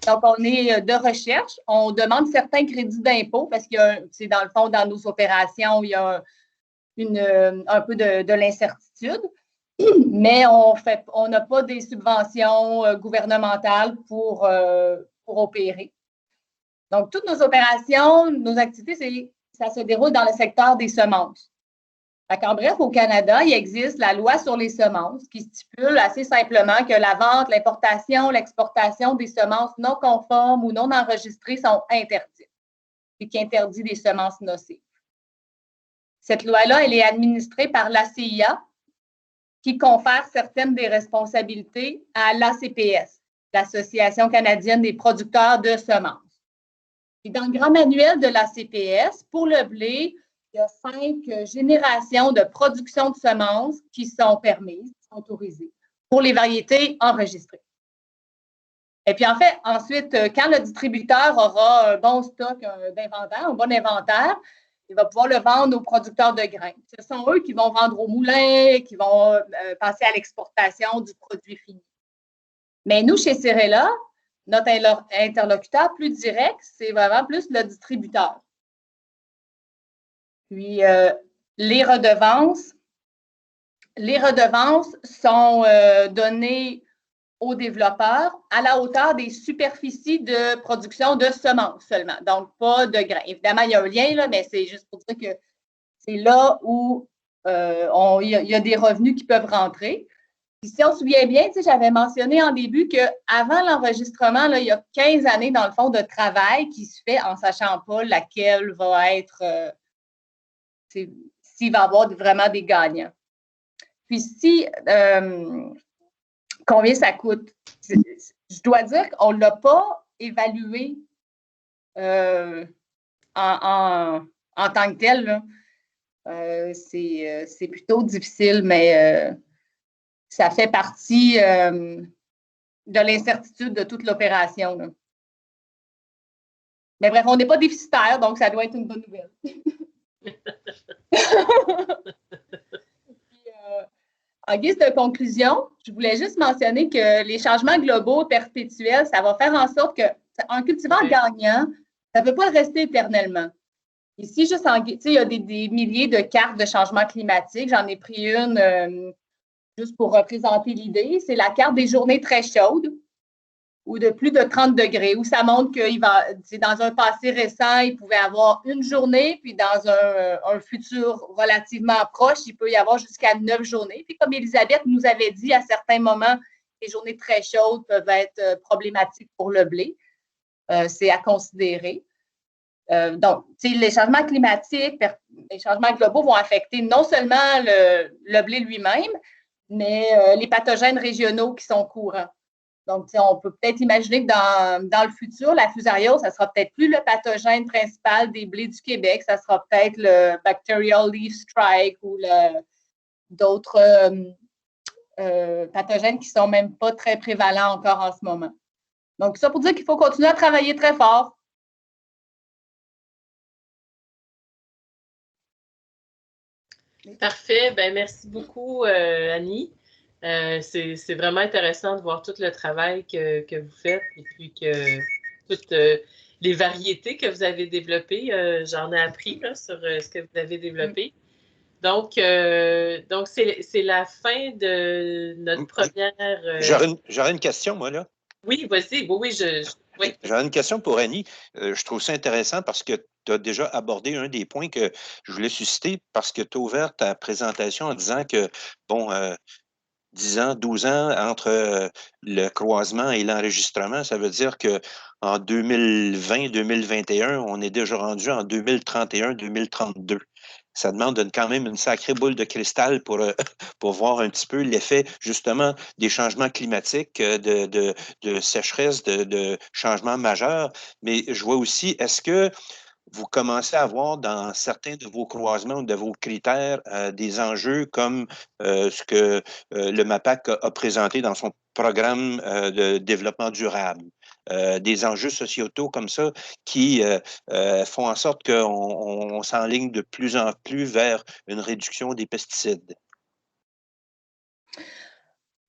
Speaker 8: Donc, on est de recherche. On demande certains crédits d'impôt parce que c'est dans le fond, dans nos opérations, il y a un peu de l'incertitude. Mais on n'a pas des subventions gouvernementales pour opérer. Donc, toutes nos opérations, nos activités, ça se déroule dans le secteur des semences. En bref, au Canada, il existe la loi sur les semences qui stipule assez simplement que la vente, l'importation, l'exportation des semences non conformes ou non enregistrées sont interdites et qui interdit des semences nocives. Cette loi-là, elle est administrée par l'ACIA qui confère certaines des responsabilités à l'ACPS, l'Association canadienne des producteurs de semences. Et dans le grand manuel de l'ACPS, pour le blé, il y a 5 générations de production de semences qui sont permises, qui sont autorisées pour les variétés enregistrées. Et puis, en fait, ensuite, quand le distributeur aura un bon stock d'inventaire, un bon inventaire, il va pouvoir le vendre aux producteurs de grains. Ce sont eux qui vont vendre au moulin, qui vont passer à l'exportation du produit fini. Mais nous, chez Cirela, notre interlocuteur plus direct, c'est vraiment plus le distributeur. Puis, les redevances sont données aux développeurs à la hauteur des superficies de production de semences seulement, donc pas de grains. Évidemment, il y a un lien, là, mais c'est juste pour dire que c'est là où il y a des revenus qui peuvent rentrer. Puis si on se souvient bien, j'avais mentionné en début qu'avant l'enregistrement, il y a 15 années, dans le fond, de travail qui se fait en sachant pas laquelle va être, s'il va y avoir vraiment des gagnants. Puis combien ça coûte? Je dois dire qu'on ne l'a pas évalué en tant que tel. Là. C'est plutôt difficile, mais ça fait partie de l'incertitude de toute l'opération. Mais bref, on n'est pas déficitaire, donc ça doit être une bonne nouvelle. En guise de conclusion, je voulais juste mentionner que les changements globaux perpétuels, ça va faire en sorte qu'un cultivar gagnant, ça ne peut pas rester éternellement. Ici, juste il y a des milliers de cartes de changement climatique. J'en ai pris une juste pour représenter l'idée. C'est la carte des journées très chaudes ou de plus de 30 degrés, où ça montre que dans un passé récent, il pouvait y avoir une journée, puis dans un futur relativement proche, il peut y avoir jusqu'à 9 journées. Puis comme Elisabeth nous avait dit, à certains moments, les journées très chaudes peuvent être problématiques pour le blé. c'est à considérer. Donc, les changements climatiques, les changements globaux vont affecter non seulement le blé lui-même, mais les pathogènes régionaux qui sont courants. Donc, on peut peut-être imaginer que dans le futur, la fusariose, ça sera peut-être plus le pathogène principal des blés du Québec, ça sera peut-être le bacterial leaf strike ou d'autres pathogènes qui ne sont même pas très prévalents encore en ce moment. Donc, ça pour dire qu'il faut continuer à travailler très fort.
Speaker 2: Parfait. Ben, merci beaucoup, Annie. C'est vraiment intéressant de voir tout le travail que vous faites et puis que toutes les variétés que vous avez développées, j'en ai appris là, sur ce que vous avez développé. Donc c'est la fin de notre première...
Speaker 1: J'aurais une question, moi, là.
Speaker 2: Oui, vas-y. Oui, oui.
Speaker 1: J'aurais une question pour Annie. Je trouve ça intéressant parce que tu as déjà abordé un des points que je voulais susciter parce que tu as ouvert ta présentation en disant que, bon, 10 ans, 12 ans entre le croisement et l'enregistrement, ça veut dire qu'en 2020-2021, on est déjà rendu en 2031-2032. Ça demande quand même une sacrée boule de cristal pour voir un petit peu l'effet, justement, des changements climatiques, de sécheresse, de changements majeurs. Mais je vois aussi, est-ce que vous commencez à voir dans certains de vos croisements ou de vos critères des enjeux comme ce que le MAPAC a présenté dans son programme de développement durable, des enjeux sociétaux comme ça qui font en sorte qu'on s'enligne de plus en plus vers une réduction des pesticides?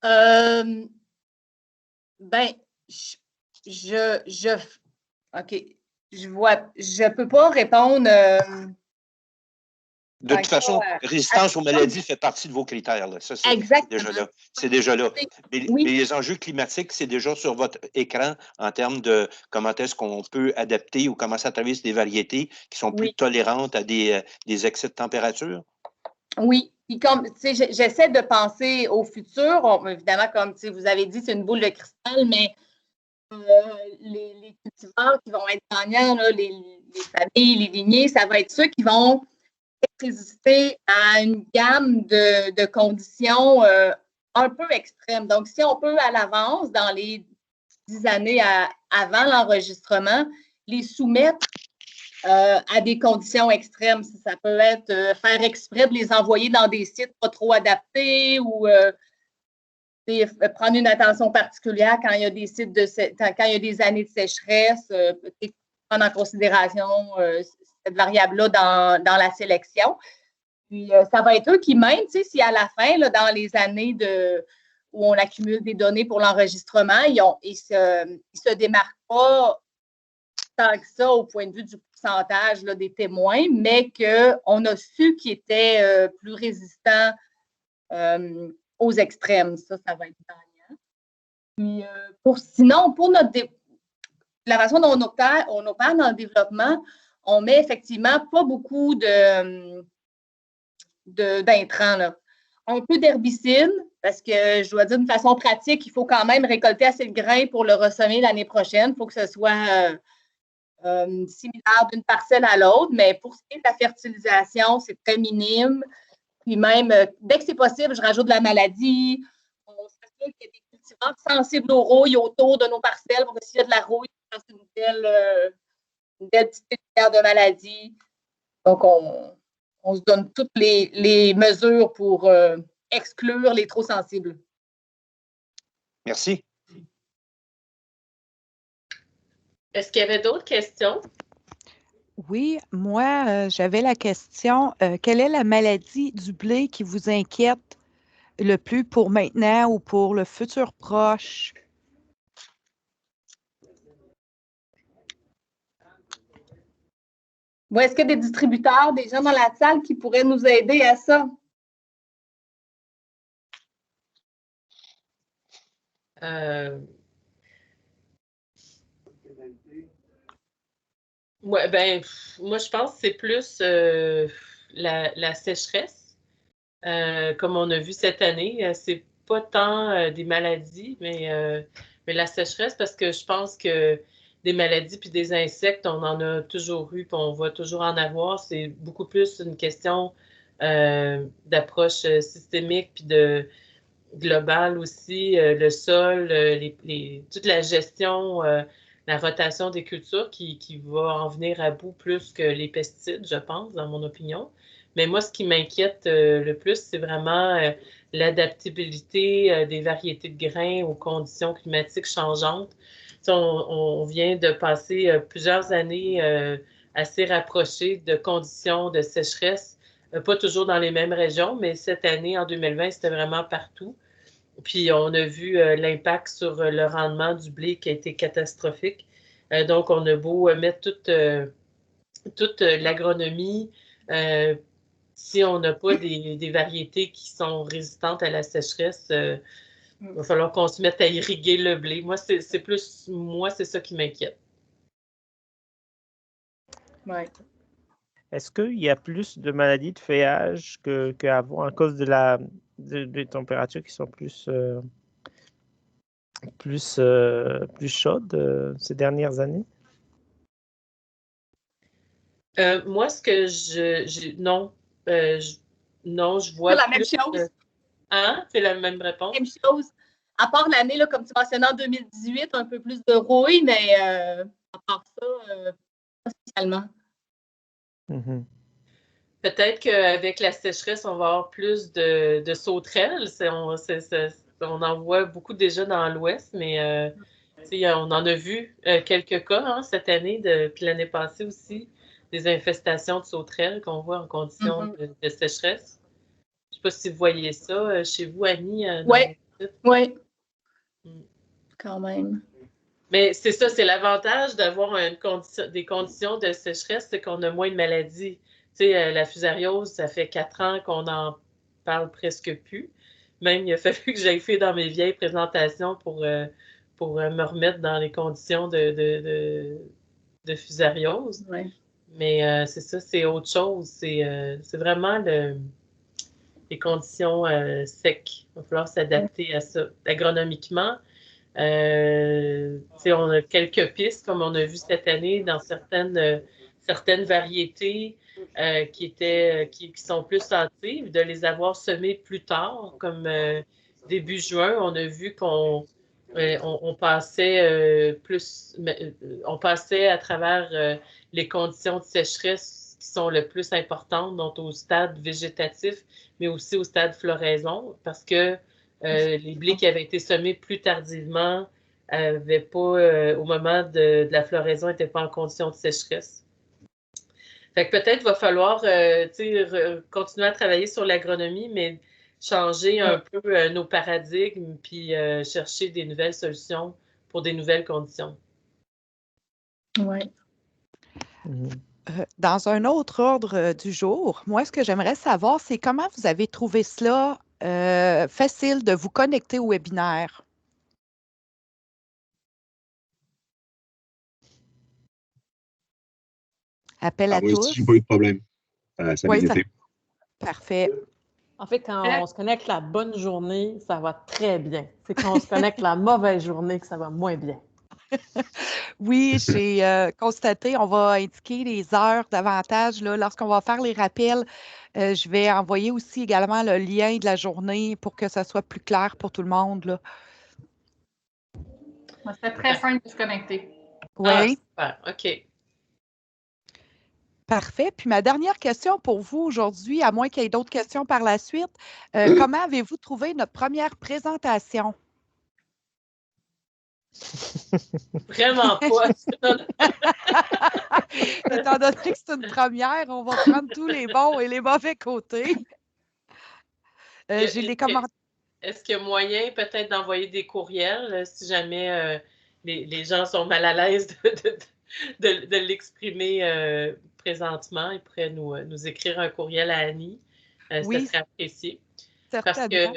Speaker 8: Ben, OK. Je peux pas répondre.
Speaker 1: De toute façon, résistance aux maladies fait partie de vos critères. Là. Ça, c'est déjà là. C'est déjà là. Mais les enjeux climatiques, c'est déjà sur votre écran en termes de comment est-ce qu'on peut adapter ou commencer à travailler sur des variétés qui sont plus tolérantes à des excès de température?
Speaker 8: Oui. Puis comme, j'essaie de penser au futur. Évidemment, comme vous avez dit, c'est une boule de cristal, mais les cultivars qui vont être gagnants, là, les familles, les vigniers, ça va être ceux qui vont résister à une gamme de conditions un peu extrêmes. Donc, si on peut à l'avance, dans les 10 années avant l'enregistrement, les soumettre à des conditions extrêmes. Ça peut être faire exprès de les envoyer dans des sites pas trop adaptés ou prendre une attention particulière quand il y a des sites quand il y a des années de sécheresse, peut-être prendre en considération cette variable-là dans la sélection. Puis, ça va être eux qui, même si à la fin, là, dans les années où on accumule des données pour l'enregistrement, ils ne se démarquent pas tant que ça au point de vue du pourcentage là, des témoins, mais qu'on a su qu'ils étaient plus résistants aux extrêmes. Ça va être gagnant. Puis, sinon, pour la façon dont on opère dans le développement, on met effectivement pas beaucoup d'intrants. Un peu d'herbicide, parce que je dois dire d'une façon pratique, il faut quand même récolter assez de grains pour le ressemer l'année prochaine. Il faut que ce soit similaire d'une parcelle à l'autre, mais pour ce qui est de la fertilisation, c'est très minime. Puis même, dès que c'est possible, je rajoute de la maladie. On s'assure qu'il y a des cultivars sensibles aux rouilles autour de nos parcelles pour que s'il y a de la rouille, c'est une belle petite pétillère de maladie. Donc, on se donne toutes les mesures pour exclure les trop sensibles.
Speaker 1: Merci.
Speaker 2: Est-ce qu'il y avait d'autres questions?
Speaker 4: Oui, moi, j'avais la question, quelle est la maladie du blé qui vous inquiète le plus pour maintenant ou pour le futur proche?
Speaker 8: Bon, est-ce qu'il y a des distributeurs, des gens dans la salle qui pourraient nous aider à ça?
Speaker 2: Ouais, moi, je pense que c'est plus la sécheresse. Comme on a vu cette année, c'est pas tant des maladies, mais la sécheresse, parce que je pense que des maladies puis des insectes, on en a toujours eu, puis on va toujours en avoir. C'est beaucoup plus une question d'approche systémique puis de globale aussi, le sol, toute la gestion, la rotation des cultures qui va en venir à bout plus que les pesticides, je pense, dans mon opinion. Mais moi, ce qui m'inquiète le plus, c'est vraiment l'adaptabilité des variétés de grains aux conditions climatiques changeantes. On vient de passer plusieurs années assez rapprochées de conditions de sécheresse, pas toujours dans les mêmes régions, mais cette année, en 2020, c'était vraiment partout. Puis on a vu l'impact sur le rendement du blé qui a été catastrophique. Donc, on a beau mettre toute l'agronomie, si on n'a pas des variétés qui sont résistantes à la sécheresse, il va falloir qu'on se mette à irriguer le blé. Moi, c'est ça qui m'inquiète.
Speaker 8: Oui.
Speaker 3: Est-ce qu'il y a plus de maladies de feuillage qu'avant à cause des températures qui sont plus chaudes ces dernières années?
Speaker 2: Moi, ce que non, je vois
Speaker 8: C'est la
Speaker 2: plus,
Speaker 8: même chose.
Speaker 2: C'est la même réponse?
Speaker 8: Même chose. À part l'année, comme tu mentionnais en 2018, un peu plus de rouille, mais à part ça, pas spécialement.
Speaker 3: Mm-hmm.
Speaker 2: Peut-être qu'avec la sécheresse, on va avoir plus de sauterelles. On en voit beaucoup déjà dans l'Ouest, mais on en a vu quelques cas cette année, puis l'année passée aussi, des infestations de sauterelles qu'on voit en conditions de sécheresse. Je ne sais pas si vous voyez ça chez vous, Annie.
Speaker 8: Oui. Quand même.
Speaker 2: Mais c'est ça, c'est l'avantage d'avoir des conditions de sécheresse, c'est qu'on a moins de maladies. Tu sais, la fusariose, ça fait 4 ans qu'on n'en parle presque plus. Même, il a fallu que j'aille fait dans mes vieilles présentations pour me remettre dans les conditions de fusariose.
Speaker 8: Ouais.
Speaker 2: Mais c'est ça, c'est autre chose. C'est vraiment les conditions secs. Il va falloir s'adapter à ça. Agronomiquement, on a quelques pistes, comme on a vu cette année, dans certaines variétés qui sont plus hâtives, de les avoir semées plus tard, comme début juin, on a vu qu'on passait on passait à travers les conditions de sécheresse qui sont le plus importantes, donc au stade végétatif, mais aussi au stade floraison, parce que les blés qui avaient été semés plus tardivement n'avaient pas, au moment de la floraison, n'étaient pas en condition de sécheresse. Fait que peut-être va falloir continuer à travailler sur l'agronomie, mais changer un peu nos paradigmes, puis chercher des nouvelles solutions pour des nouvelles conditions.
Speaker 8: Oui.
Speaker 4: Dans un autre ordre du jour, moi, ce que j'aimerais savoir, c'est comment vous avez trouvé cela facile de vous connecter au webinaire? Appel à
Speaker 5: moi
Speaker 4: tous.
Speaker 5: aussi, j'ai pas eu de problème. Ça
Speaker 4: Oui,
Speaker 5: vient d'été.
Speaker 4: Parfait.
Speaker 6: En fait, quand on se connecte la bonne journée, ça va très bien. C'est quand on se connecte la mauvaise journée que ça va moins bien.
Speaker 4: Oui, j'ai constaté, on va indiquer les heures davantage. Lorsqu'on va faire les rappels, je vais envoyer aussi également le lien de la journée pour que ça soit plus clair pour tout le monde. Là.
Speaker 7: C'était très simple de se connecter.
Speaker 4: Oui.
Speaker 2: Super. OK.
Speaker 4: Parfait. Puis ma dernière question pour vous aujourd'hui, à moins qu'il y ait d'autres questions par la suite, comment avez-vous trouvé notre première présentation?
Speaker 2: Vraiment pas.
Speaker 4: Étant donné que c'est une première, on va prendre tous les bons et les mauvais côtés. J'ai les commentaires.
Speaker 2: Est-ce qu'il y a moyen peut-être d'envoyer des courriels si jamais les gens sont mal à l'aise de l'exprimer présentement? Ils pourraient nous écrire un courriel à Annie.
Speaker 4: Oui,
Speaker 2: ça serait apprécié.
Speaker 4: certainement.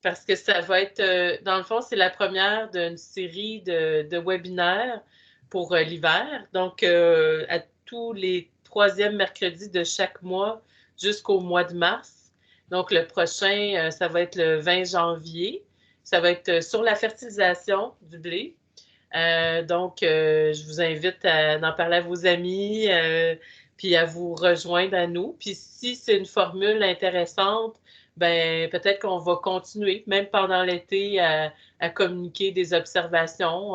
Speaker 2: Parce que ça va être, dans le fond, c'est la première d'une série de webinaires pour l'hiver. Donc, à tous les 3e mercredis de chaque mois jusqu'au mois de mars. Donc, le prochain, ça va être le 20 janvier. Ça va être sur la fertilisation du blé. Donc, je vous invite à en parler à vos amis, puis à vous rejoindre à nous. Puis si c'est une formule intéressante, ben peut-être qu'on va continuer, même pendant l'été, à communiquer des observations.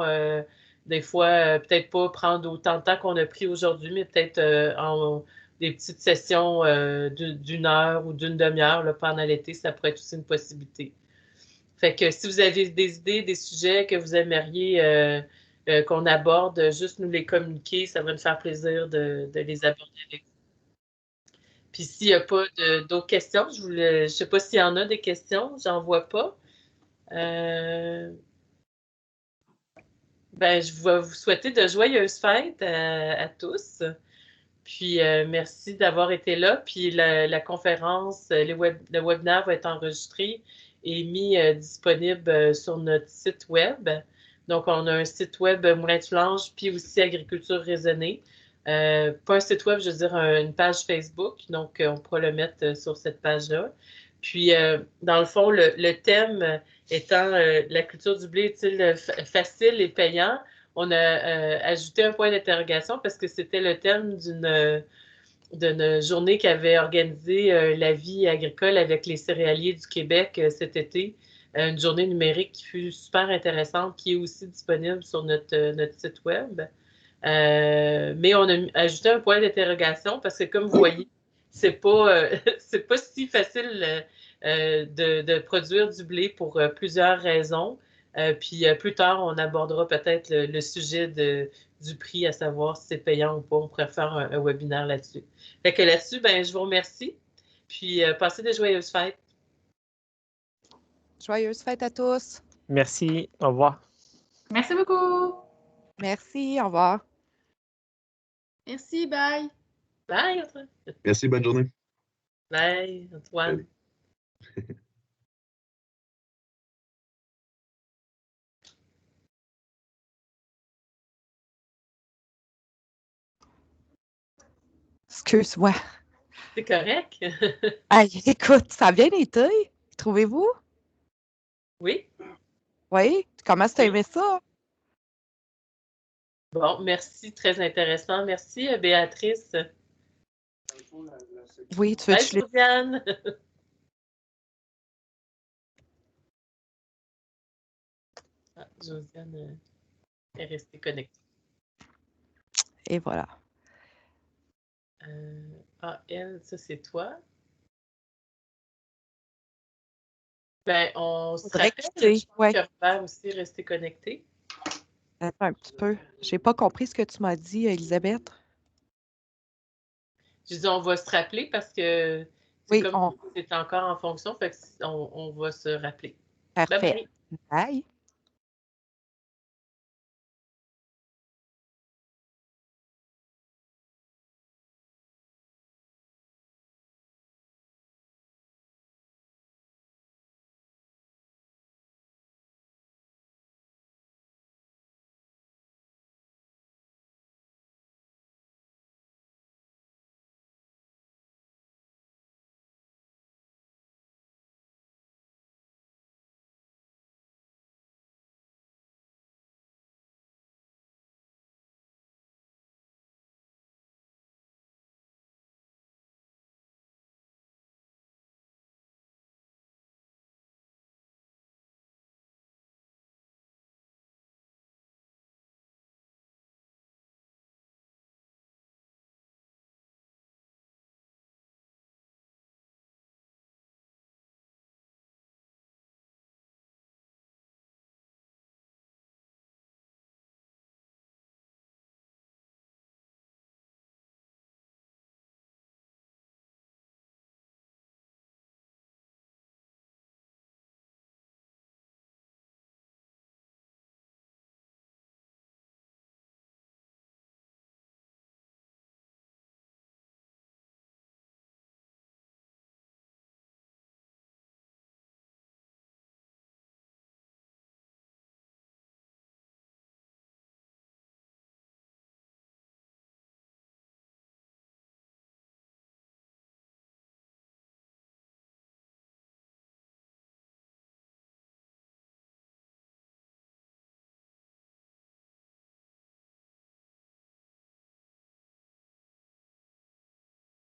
Speaker 2: Des fois, peut-être pas prendre autant de temps qu'on a pris aujourd'hui, mais peut-être en des petites sessions d'une heure ou d'une demi-heure là, pendant l'été, ça pourrait être aussi une possibilité. Fait que si vous avez des idées, des sujets que vous aimeriez qu'on aborde, juste nous les communiquer, ça va nous faire plaisir de les aborder avec vous. Puis s'il n'y a pas d'autres questions, je ne sais pas s'il y en a des questions, j'en vois pas. Ben, je vais vous souhaiter de joyeuses fêtes à tous. Puis merci d'avoir été là. Puis la conférence, le webinaire va être enregistré et mis disponible sur notre site web. Donc, on a un site web Moulin-Tulange, puis aussi Agriculture raisonnée. Pas un site web, je veux dire une page Facebook. Donc, on pourra le mettre sur cette page-là. Puis, dans le fond, le thème étant la culture du blé est-il facile et payant? On a ajouté un point d'interrogation parce que c'était le thème d'une journée qu'avait organisée la vie agricole avec les céréaliers du Québec cet été. Une journée numérique qui fut super intéressante, qui est aussi disponible sur notre site web. Mais on a ajouté un point d'interrogation parce que, comme vous voyez, c'est pas si facile de produire du blé pour plusieurs raisons. Puis plus tard, on abordera peut-être le sujet du prix, à savoir si c'est payant ou pas. On pourrait faire un webinaire là-dessus. Fait que là-dessus, ben, je vous remercie. Puis passez de joyeuses fêtes.
Speaker 4: Joyeuses fêtes à tous.
Speaker 3: Merci. Au revoir.
Speaker 7: Merci beaucoup.
Speaker 4: Merci. Au revoir.
Speaker 7: Merci, bye.
Speaker 2: Bye, Antoine.
Speaker 5: Merci, bonne journée.
Speaker 2: Bye, Antoine.
Speaker 4: Excuse-moi.
Speaker 2: C'est correct?
Speaker 4: Hey, écoute, ça a bien été, trouvez-vous?
Speaker 2: Oui.
Speaker 4: Oui? Comment tu as aimé ça?
Speaker 2: Bon, merci, très intéressant. Merci, Béatrice.
Speaker 4: Oui, tu veux
Speaker 2: Bye,
Speaker 4: que je le...
Speaker 2: Josiane. Ah, Josiane est restée connectée.
Speaker 4: Et voilà.
Speaker 2: Elle, ça c'est toi. Ben, on se
Speaker 4: Faudrait
Speaker 2: rappelle,
Speaker 4: quitter,
Speaker 2: je pense
Speaker 4: ouais.
Speaker 2: que Robert aussi rester connecté.
Speaker 4: Attends un petit peu. J'ai pas compris ce que tu m'as dit, Elisabeth.
Speaker 2: Je dis, on va se rappeler parce que c'est
Speaker 4: Oui,
Speaker 2: comme c'est encore en fonction, fait que on va se rappeler.
Speaker 4: Parfait.
Speaker 2: Bye bye.
Speaker 4: Bye.